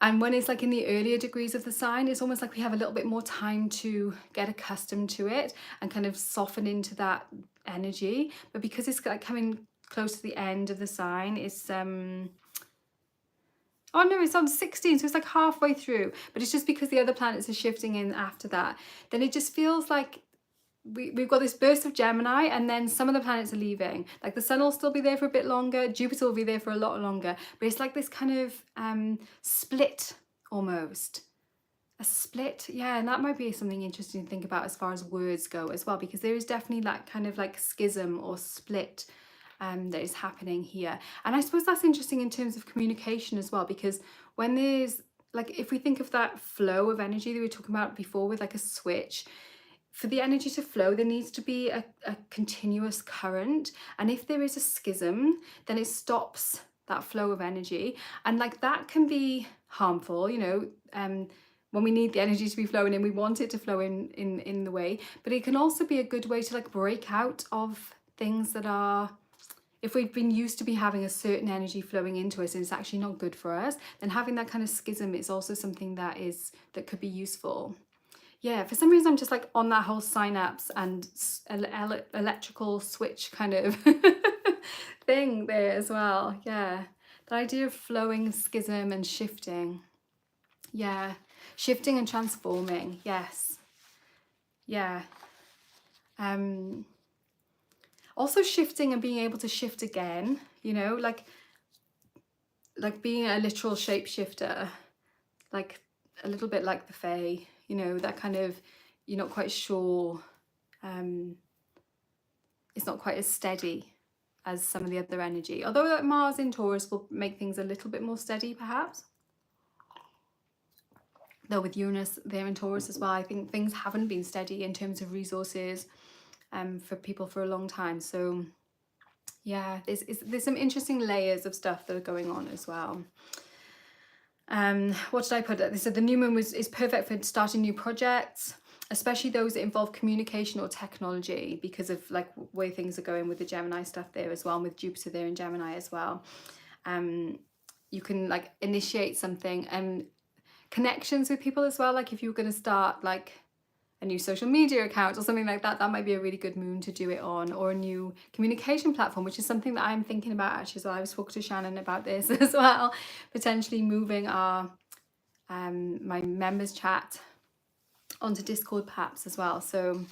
And when it's like in the earlier degrees of the sign, it's almost like we have a little bit more time to get accustomed to it and kind of soften into that energy. But because it's like coming close to the end of the sign, it's oh no, it's on 16, so it's like halfway through. But it's just because the other planets are shifting in after that. Then it just feels like we've got this burst of Gemini, and then some of the planets are leaving. Like the sun will still be there for a bit longer, Jupiter will be there for a lot longer, but it's like this kind of split almost. A split, yeah, and that might be something interesting to think about as far as words go as well, because there is definitely that kind of like schism or split that is happening here. And I suppose that's interesting in terms of communication as well, because when there's like, if we think of that flow of energy that we were talking about before with like a switch, for the energy to flow, there needs to be a continuous current. And if there is a schism, then it stops that flow of energy. And like that can be harmful, you know, when we need the energy to be flowing and we want it to flow in the way. But it can also be a good way to like break out of things that are, if we've been used to be having a certain energy flowing into us and it's actually not good for us, then having that kind of schism is also something that could be useful. Yeah, for some reason I'm just like on that whole synapse and electrical switch kind of thing there as well. Yeah, the idea of flowing, schism and shifting. Yeah, shifting and transforming. Yes. Yeah. Also shifting and being able to shift again, you know, like being a literal shapeshifter, like a little bit like the Fae. You know, that kind of, you're not quite sure, it's not quite as steady as some of the other energy. Although like Mars in Taurus will make things a little bit more steady perhaps. Though with Uranus there in Taurus as well, I think things haven't been steady in terms of resources for people for a long time. So Yeah, there's some interesting layers of stuff that are going on as well. What did I put? So the new moon is perfect for starting new projects, especially those that involve communication or technology, because of like where things are going with the Gemini stuff there as well, and with Jupiter there in Gemini as well. You can like initiate something, and connections with people as well. Like if you were going to start like a new social media account or something like that, that might be a really good moon to do it on, or a new communication platform, which is something that I'm thinking about actually. So I was talking to Shannon about this as well, potentially moving our my members chat onto Discord perhaps as well. So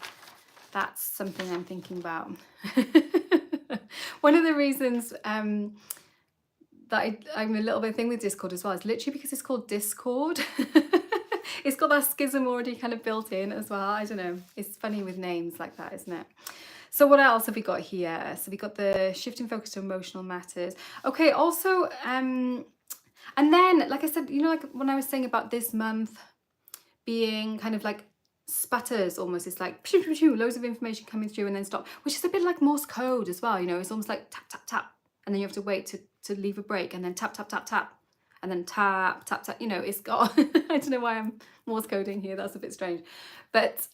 that's something I'm thinking about. One of the reasons that I'm a little bit thing with Discord as well is literally because it's called Discord. It's got that schism already kind of built in as well. I don't know. It's funny with names like that, isn't it? So what else have we got here? So we got the shifting focus to emotional matters. Okay, also, and then, like I said, you know, like when I was saying about this month being kind of like sputters almost, it's like pew, pew, pew, loads of information coming through and then stop, which is a bit like Morse code as well, you know, it's almost like tap, tap, tap, and then you have to wait to leave a break, and then tap, tap, tap, tap, and then tap, tap, tap, you know, it's got, I don't know why I'm Morse coding here, that's a bit strange, but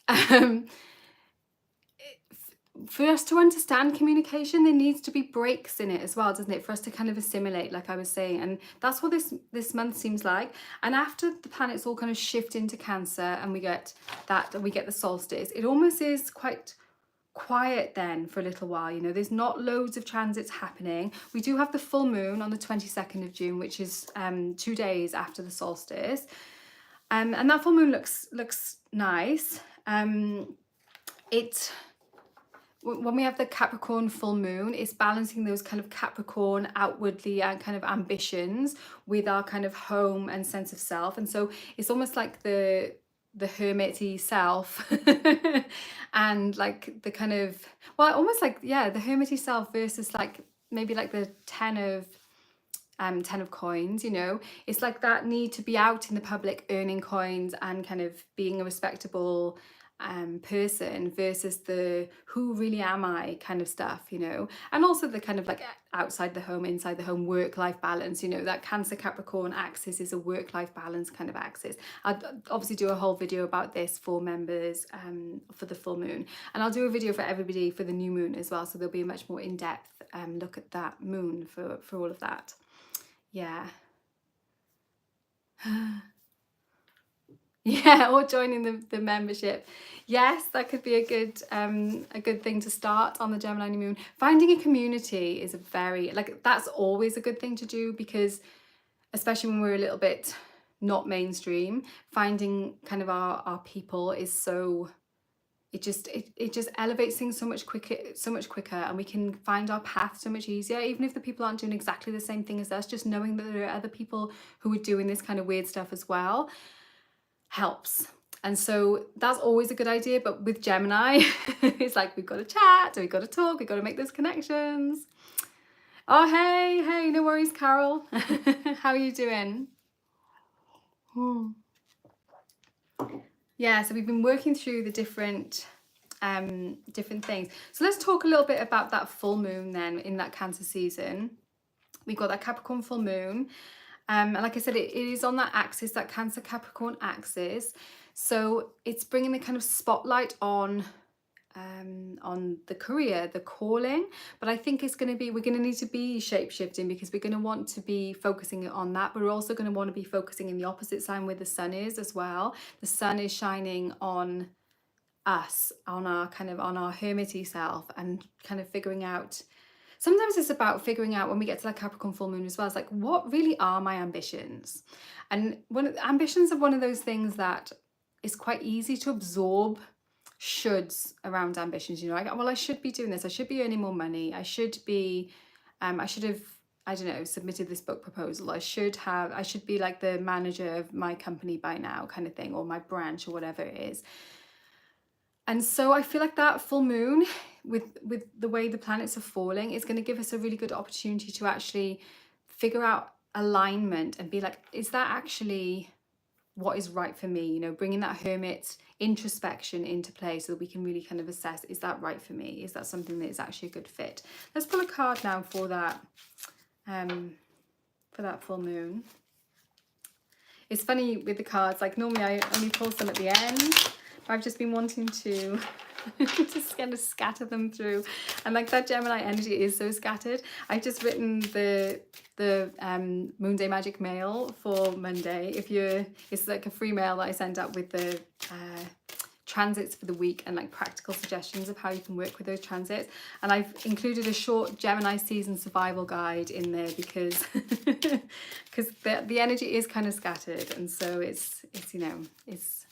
for us to understand communication, there needs to be breaks in it as well, doesn't it, for us to kind of assimilate, like I was saying. And that's what this month seems like. And after the planets all kind of shift into Cancer and we get the solstice, it almost is quite quiet then for a little while, you know. There's not loads of transits happening. We do have the full moon on the 22nd of June, which is 2 days after the solstice, and that full moon looks nice. When we have the Capricorn full moon, it's balancing those kind of Capricorn outwardly and kind of ambitions with our kind of home and sense of self. And so it's almost like the hermity self and like the kind of, well, almost like, yeah, the hermity self versus like maybe like the 10 of coins, you know. It's like that need to be out in the public earning coins and kind of being a respectable person versus the who really am I kind of stuff, you know. And also the kind of like outside the home, inside the home, work-life balance, you know. That Cancer Capricorn axis is a work-life balance kind of axis. I'll obviously do a whole video about this for members for the full moon, and I'll do a video for everybody for the new moon as well, so there'll be a much more in-depth look at that moon for all of that. Yeah. Yeah, or joining the membership. Yes, that could be a good thing to start on the Gemini new moon. Finding a community is a very, like, that's always a good thing to do, because especially when we're a little bit not mainstream, finding kind of our people is so, it just elevates things so much quicker, and we can find our path so much easier, even if the people aren't doing exactly the same thing as us. Just knowing that there are other people who are doing this kind of weird stuff as well helps. And so that's always a good idea. But with Gemini, it's like we've got to chat, we've got to talk, we've got to make those connections. Oh, hey, no worries, Carol. How are you doing? Yeah, so we've been working through the different things. So let's talk a little bit about that full moon then in that Cancer season. We've got that Capricorn full moon. And like I said, it is on that axis, that Cancer Capricorn axis. So it's bringing the kind of spotlight on the career, the calling. But I think it's going to be, we're going to need to be shape-shifting, because we're going to want to be focusing on that. But we're also going to want to be focusing in the opposite sign where the sun is as well. The sun is shining on us, on our hermity self, and kind of figuring out. Sometimes it's about figuring out, when we get to that Capricorn full moon as well, it's like, what really are my ambitions? And ambitions are one of those things that is quite easy to absorb shoulds around ambitions. You know, well, I should be doing this. I should be earning more money. I should be, I should have, I don't know, submitted this book proposal. I should be like the manager of my company by now, kind of thing, or my branch, or whatever it is. And so I feel like that full moon, with the way the planets are falling, is going to give us a really good opportunity to actually figure out alignment and be like, is that actually what is right for me, you know, bringing that hermit introspection into play so that we can really kind of assess, is that right for me? Is that something that is actually a good fit? Let's pull a card now for that full moon. It's funny with the cards, like normally I only pull some at the end, but I've just been wanting to just kind of scatter them through, and like that Gemini energy is so scattered. I've just written the Moon Day Magic mail for Monday. It's like a free mail that I send out with the transits for the week and like practical suggestions of how you can work with those transits, and I've included a short Gemini season survival guide in there because the energy is kind of scattered, and so it's you know, it's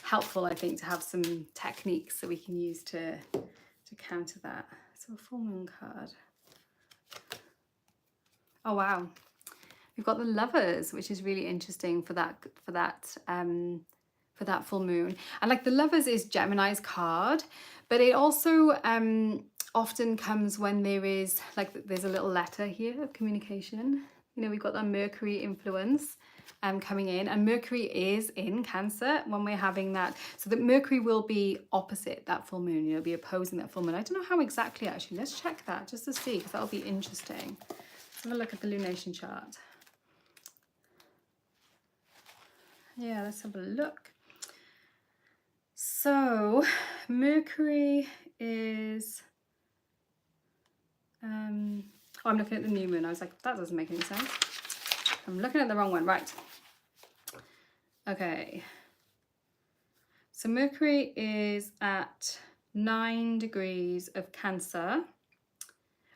helpful, I think, to have some techniques that we can use to counter that. So a full moon card. Oh wow, we've got the Lovers, which is really interesting for that full moon. And like the Lovers is Gemini's card, but it also often comes when there is like, there's a little letter here of communication. You know, we've got that Mercury influence coming in, and Mercury is in Cancer when we're having that, so that Mercury will be opposite that full moon, you know, be opposing that full moon. I don't know how exactly, actually. Let's check that just to see, because that'll be interesting. Let's have a look at the lunation chart. Yeah, let's have a look. So Mercury is oh, I'm looking at the new moon. I was like, that doesn't make any sense. I'm looking at the wrong one. Right. Okay. So Mercury is at 9 degrees of Cancer,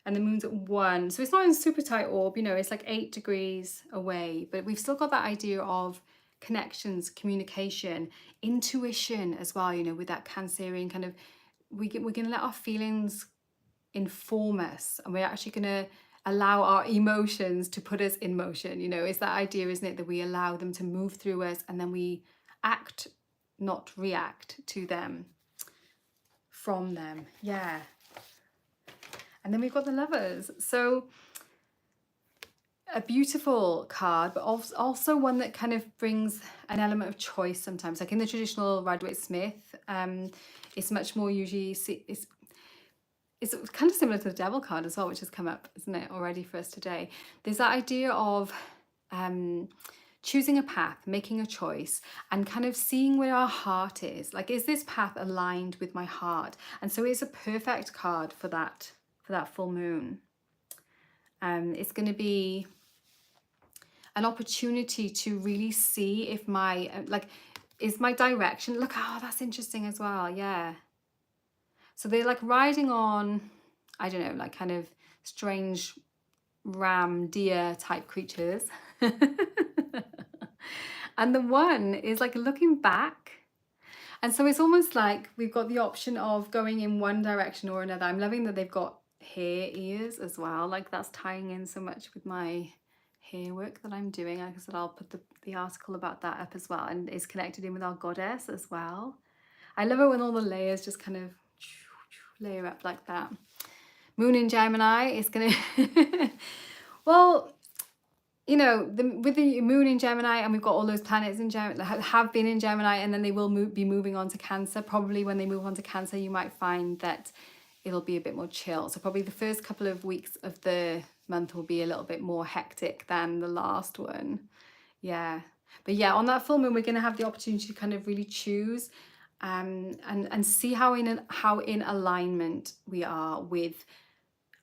and the moon's at 1. So it's not in super tight orb, you know, it's like 8 degrees away, but we've still got that idea of connections, communication, intuition as well, you know, with that Cancerian kind of, we're going to let our feelings inform us, and we're actually going to allow our emotions to put us in motion. You know, it's that idea, isn't it, that we allow them to move through us, and then we act, not react to them, from them. Yeah. And then we've got the Lovers. So a beautiful card, but also one that kind of brings an element of choice sometimes. Like in the traditional Rider-Waite-Smith, it's much more usually, it's kind of similar to the Devil card as well, which has come up, isn't it, already for us today. There's that idea of choosing a path, making a choice, and kind of seeing where our heart is. Like, is this path aligned with my heart? And so it's a perfect card for that full moon. It's going to be an opportunity to really see if my, is my direction, look, oh, that's interesting as well, yeah. So they're like riding on, I don't know, like kind of strange ram, deer type creatures. And the one is like looking back. And so it's almost like we've got the option of going in one direction or another. I'm loving that they've got hair ears as well. Like that's tying in so much with my hair work that I'm doing. Like I said, I'll put the article about that up as well. And it's connected in with our goddess as well. I love it when all the layers just kind of layer up like that. Moon in Gemini is going to... Well, you know, with the moon in Gemini, and we've got all those planets in Gemini that have been in Gemini, and then they will be moving on to Cancer. Probably when they move on to Cancer, you might find that it'll be a bit more chill. So probably the first couple of weeks of the month will be a little bit more hectic than the last one. Yeah. But yeah, on that full moon, we're going to have the opportunity to kind of really choose and see how in alignment we are with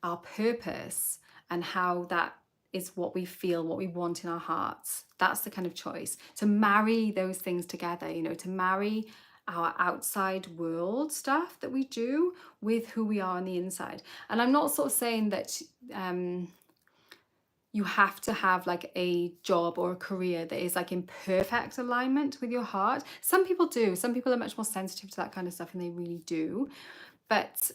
our purpose, and how that is what we feel, what we want in our hearts. That's the kind of choice, to marry those things together, you know, to marry our outside world stuff that we do with who we are on the inside. And I'm not sort of saying that you have to have like a job or a career that is like in perfect alignment with your heart. Some people do. Some people are much more sensitive to that kind of stuff, and they really do. But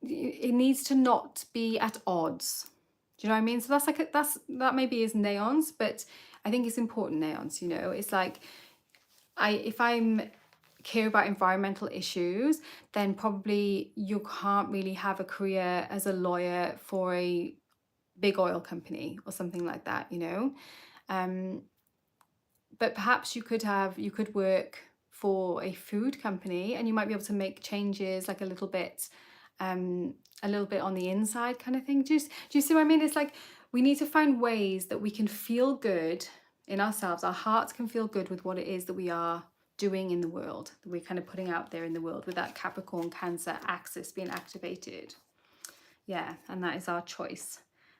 it needs to not be at odds. Do you know what I mean? So that's like that maybe is neons, but I think it's important neons, you know. It's like if I'm care about environmental issues, then probably you can't really have a career as a lawyer for a big oil company or something like that, you know. but perhaps you could work for a food company, and you might be able to make changes like a little bit on the inside kind of thing. Do you see what I mean? It's like we need to find ways that we can feel good in ourselves. Our hearts can feel good with what it is that we are doing in the world, that we're kind of putting out there in the world, with that Capricorn Cancer axis being activated. Yeah, and that is our choice.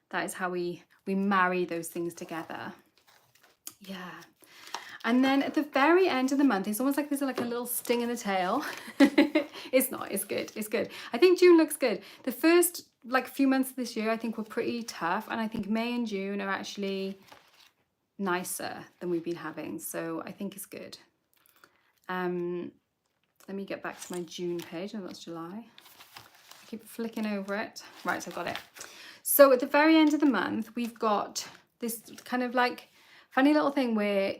That is how we marry those things together. Yeah. And then at the very end of the month, it's almost like there's like a little sting in the tail. It's not, it's good, it's good. I think June looks good. The first like few months of this year, I think were pretty tough. And I think May and June are actually nicer than we've been having. So I think it's good. Let me get back to my June page. No, that's July. I keep flicking over it. Right, so I got it. So at the very end of the month, we've got this kind of like funny little thing where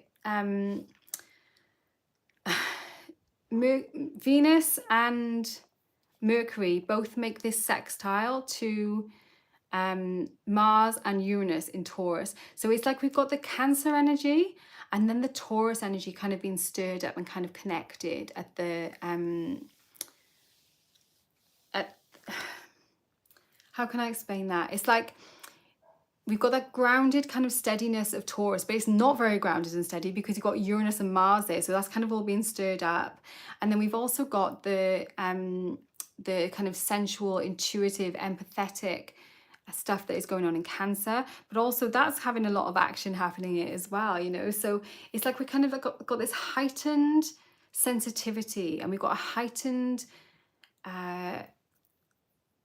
Venus and Mercury both make this sextile to Mars and Uranus in Taurus. So it's like we've got the Cancer energy and then the Taurus energy kind of being stirred up and kind of connected at the how can I explain that? It's like we've got that grounded kind of steadiness of Taurus, but it's not very grounded and steady because you've got Uranus and Mars there. So that's kind of all being stirred up. And then we've also got the kind of sensual, intuitive, empathetic stuff that is going on in Cancer, but also that's having a lot of action happening in it as well, you know. So it's like we kind of got this heightened sensitivity, and we've got a heightened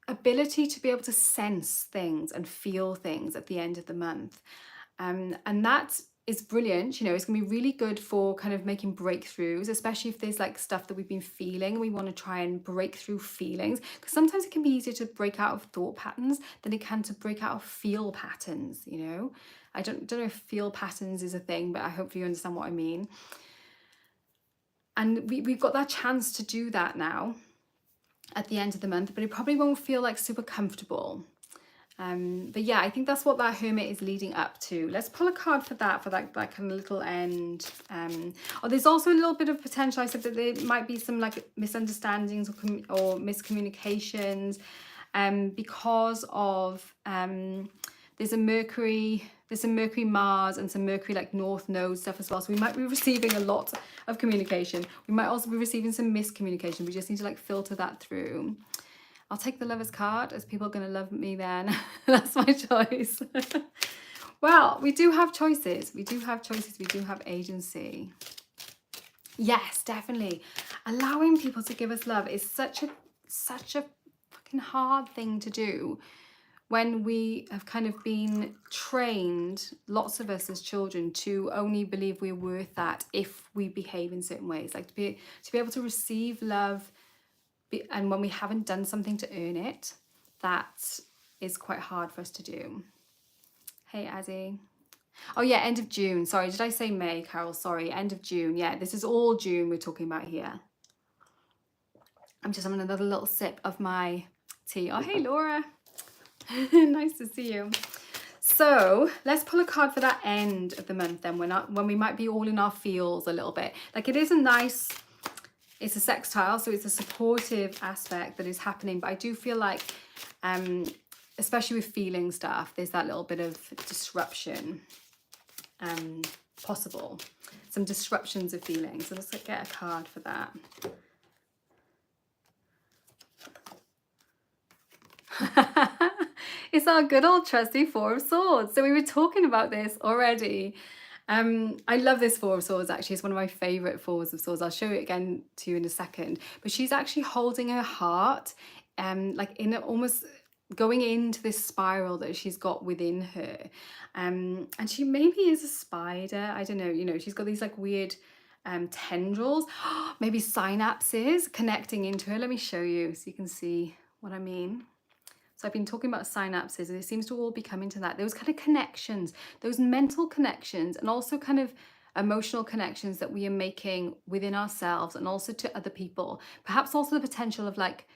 ability to be able to sense things and feel things at the end of the month. And that is brilliant. You know, it's gonna be really good for kind of making breakthroughs, especially if there's like stuff that we've been feeling and we want to try and break through feelings, because sometimes it can be easier to break out of thought patterns than it can to break out of feel patterns, you know. I don't know if feel patterns is a thing, but I hope you understand what I mean. And we've got that chance to do that now at the end of the month, but it probably won't feel like super comfortable. But yeah, I think that's what that Hermit is leading up to. Let's pull a card for that kind of little end. Oh, there's also a little bit of potential. I said that there might be some like misunderstandings or miscommunications because of there's a Mercury Mars and some Mercury like North Node stuff as well. So we might be receiving a lot of communication. We might also be receiving some miscommunication. We just need to like filter that through. I'll take the Lover's card, as people are going to love me then. That's my choice. Well, we do have choices. We do have choices. We do have agency. Yes, definitely. Allowing people to give us love is such a fucking hard thing to do when we have kind of been trained, lots of us as children, to only believe we're worth that if we behave in certain ways. Like to be able to receive love, and when we haven't done something to earn it, that is quite hard for us to do. Hey, Azzy. Oh yeah, end of June. Sorry, did I say May, Carol? Sorry, end of June. Yeah, this is all June we're talking about here. I'm just having another little sip of my tea. Oh, hey, Laura. Nice to see you. So let's pull a card for that end of the month then, when we might be all in our feels a little bit. Like it is a nice... It's a sextile, so it's a supportive aspect that is happening. But I do feel like, especially with feeling stuff, there's that little bit of disruption possible. Some disruptions of feeling. So let's get a card for that. It's our good old trusty Four of Swords. So we were talking about this already. I love this Four of Swords, actually. It's one of my favourite Fours of Swords. I'll show it again to you in a second. But she's actually holding her heart, like in almost going into this spiral that she's got within her. And she maybe is a spider. I don't know, you know, she's got these like weird tendrils, maybe synapses connecting into her. Let me show you so you can see what I mean. So I've been talking about synapses, and it seems to all be coming to that. Those kind of connections, those mental connections, and also kind of emotional connections that we are making within ourselves and also to other people. Perhaps also the potential of like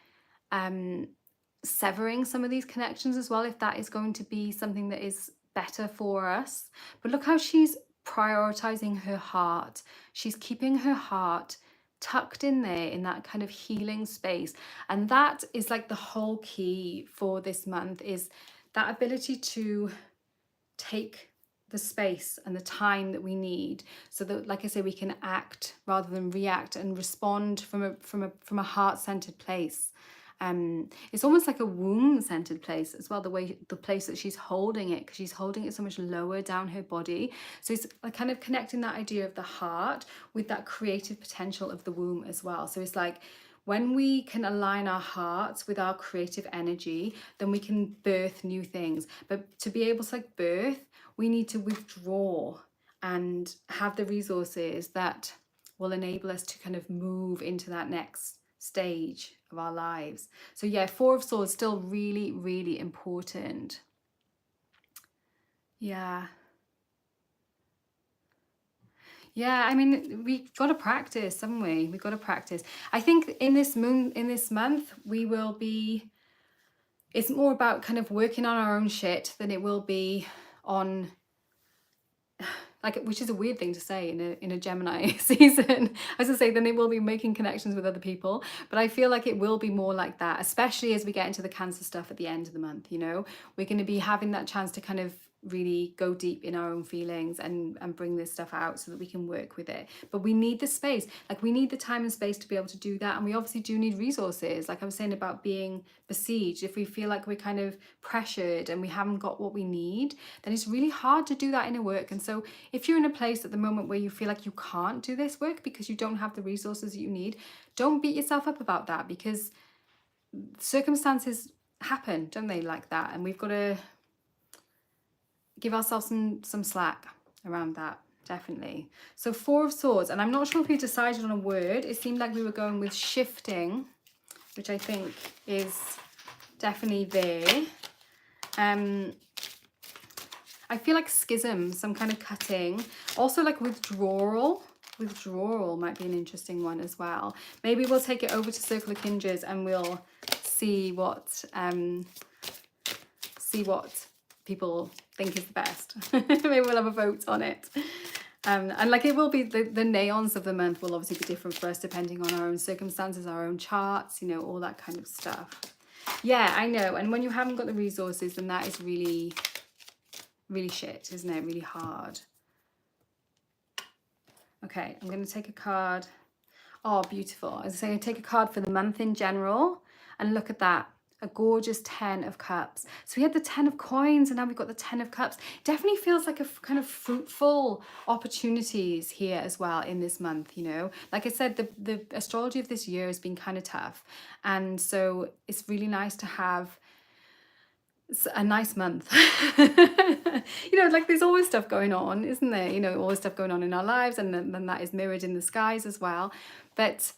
severing some of these connections as well, if that is going to be something that is better for us. But look how she's prioritizing her heart. She's keeping her heart tucked in there in that kind of healing space. And that is like the whole key for this month, is that ability to take the space and the time that we need, so that, like I say, we can act rather than react, and respond from a heart-centered place. It's almost like a womb-centered place as well, the place that she's holding it, because she's holding it so much lower down her body. So it's like kind of connecting that idea of the heart with that creative potential of the womb as well. So it's like, when we can align our hearts with our creative energy, then we can birth new things. But to be able to like birth, we need to withdraw and have the resources that will enable us to kind of move into that next stage of our lives. So yeah, Four of Swords still really, really important. Yeah. Yeah, I mean, we've got to practice, haven't we? We've got to practice. I think in this month, we will be, it's more about kind of working on our own shit than it will be on, like, which is a weird thing to say in a Gemini season. I was gonna say, then it will be making connections with other people, but I feel like it will be more like that, especially as we get into the Cancer stuff at the end of the month. You know, we're going to be having that chance to kind of really go deep in our own feelings and bring this stuff out so that we can work with it. But we need the space, like we need the time and space to be able to do that. And we obviously do need resources, like I was saying about being besieged. If we feel like we're kind of pressured and we haven't got what we need, then it's really hard to do that inner work. And so if you're in a place at the moment where you feel like you can't do this work because you don't have the resources that you need, don't beat yourself up about that, because circumstances happen, don't they, like that? And we've got to give ourselves some slack around that, definitely. So Four of Swords, and I'm not sure if we decided on a word. It seemed like we were going with shifting, which I think is definitely there. I feel like schism, some kind of cutting. Also like withdrawal. Withdrawal might be an interesting one as well. Maybe we'll take it over to Circle of Kindreds and we'll see what people think is the best. Maybe we'll have a vote on it. And like it will be, the neons of the month will obviously be different for us depending on our own circumstances, our own charts, you know, all that kind of stuff. Yeah, I know. And when you haven't got the resources, then that is really, really shit, isn't it? Really hard. Okay, I'm going to take a card. Oh, beautiful. As I say, I take a card for the month in general, and look at that. A gorgeous 10 of Cups. So we had the 10 of Coins and now we've got the 10 of Cups. Definitely feels like a kind of fruitful opportunities here as well in this month, you know. Like I said, the astrology of this year has been kind of tough. And so it's really nice to have a nice month. You know, like there's always stuff going on, isn't there? You know, always stuff going on in our lives, and then that is mirrored in the skies as well. But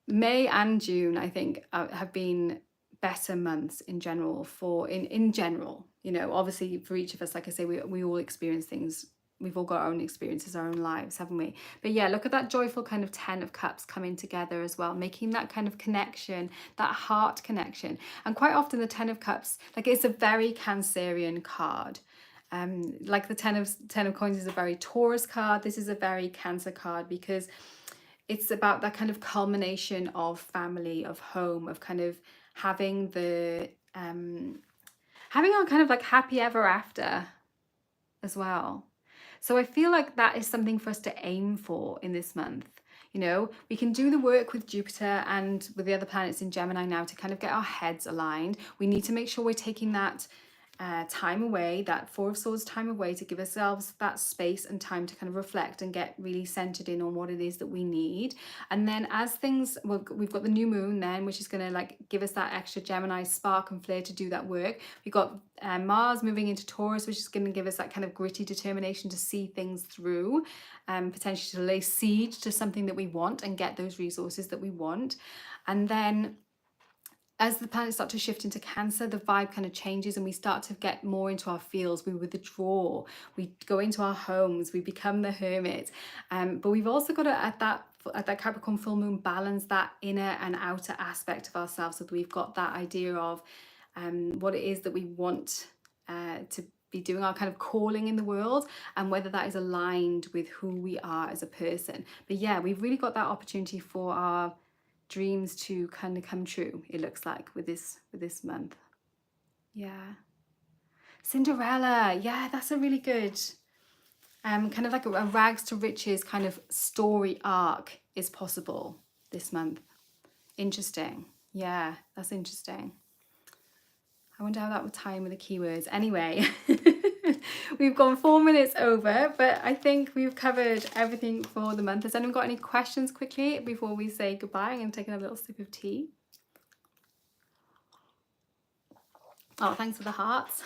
May and June, I think, have been better months in general in general. You know, obviously for each of us, like I say, we all experience things. We've all got our own experiences, our own lives, haven't we? But yeah, look at that joyful kind of 10 of Cups coming together as well, making that kind of connection, that heart connection. And quite often the 10 of Cups, like it's a very Cancerian card. Like the 10 of Coins is a very Taurus card. This is a very Cancer card, because it's about that kind of culmination of family, of home, of kind of having the having our kind of like happy ever after as well. So I feel like that is something for us to aim for in this month. You know, we can do the work with Jupiter and with the other planets in Gemini now to kind of get our heads aligned. We need to make sure we're taking that time away, that Four of Swords time away, to give ourselves that space and time to kind of reflect and get really centered in on what it is that we need. And then as things, well, we've got the new moon then, which is going to like give us that extra Gemini spark and flair to do that work. We've got Mars moving into Taurus, which is going to give us that kind of gritty determination to see things through, potentially to lay siege to something that we want and get those resources that we want. And then as the planets start to shift into Cancer, the vibe kind of changes and we start to get more into our fields. We withdraw, we go into our homes, we become the hermit. But we've also got to, at that Capricorn full moon, balance that inner and outer aspect of ourselves, so that we've got that idea of what it is that we want to be doing, our kind of calling in the world, and whether that is aligned with who we are as a person. But yeah, we've really got that opportunity for our dreams to kind of come true, it looks like, with this month. Yeah. Cinderella, yeah, that's a really good kind of like a rags to riches kind of story arc is possible this month. Interesting. Yeah, that's interesting. I wonder how that would tie in with the keywords. Anyway, we've gone 4 minutes over, but I think we've covered everything for the month. Has anyone got any questions quickly before we say goodbye? I'm going to take a little sip of tea. Oh, thanks for the hearts.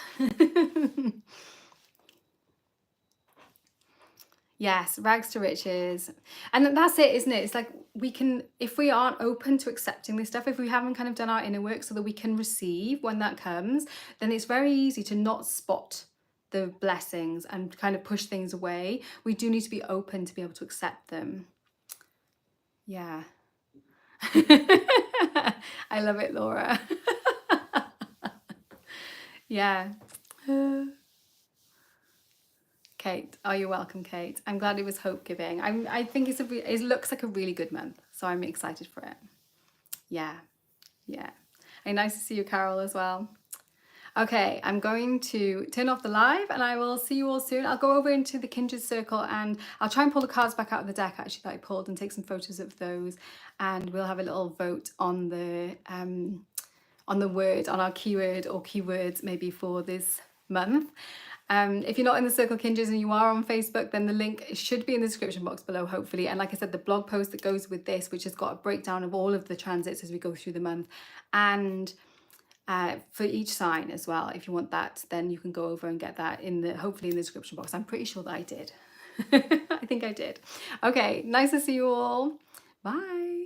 Yes, rags to riches. And that's it, isn't it? It's like we can, if we aren't open to accepting this stuff, if we haven't kind of done our inner work so that we can receive when that comes, then it's very easy to not spot the blessings and kind of push things away. We do need to be open to be able to accept them. Yeah. I love it, Laura. Yeah. Kate, oh, you're welcome, Kate. I'm glad it was hope giving. I think it looks like a really good month, so I'm excited for it. Yeah, yeah. And nice to see you, Carol, as well. Okay, I'm going to turn off the live and I will see you all soon. I'll go over into the kindred circle and I'll try and pull the cards back out of the deck actually that I pulled and take some photos of those, and we'll have a little vote on the word, on our keyword or keywords maybe for this month. If you're not in the Circle Kindreds and you are on Facebook, then the link should be in the description box below, hopefully. And like I said, the blog post that goes with this, which has got a breakdown of all of the transits as we go through the month, and for each sign as well. If you want that, then you can go over and get that hopefully in the description box. I'm pretty sure that I did. I think I did. Okay, nice to see you all. Bye.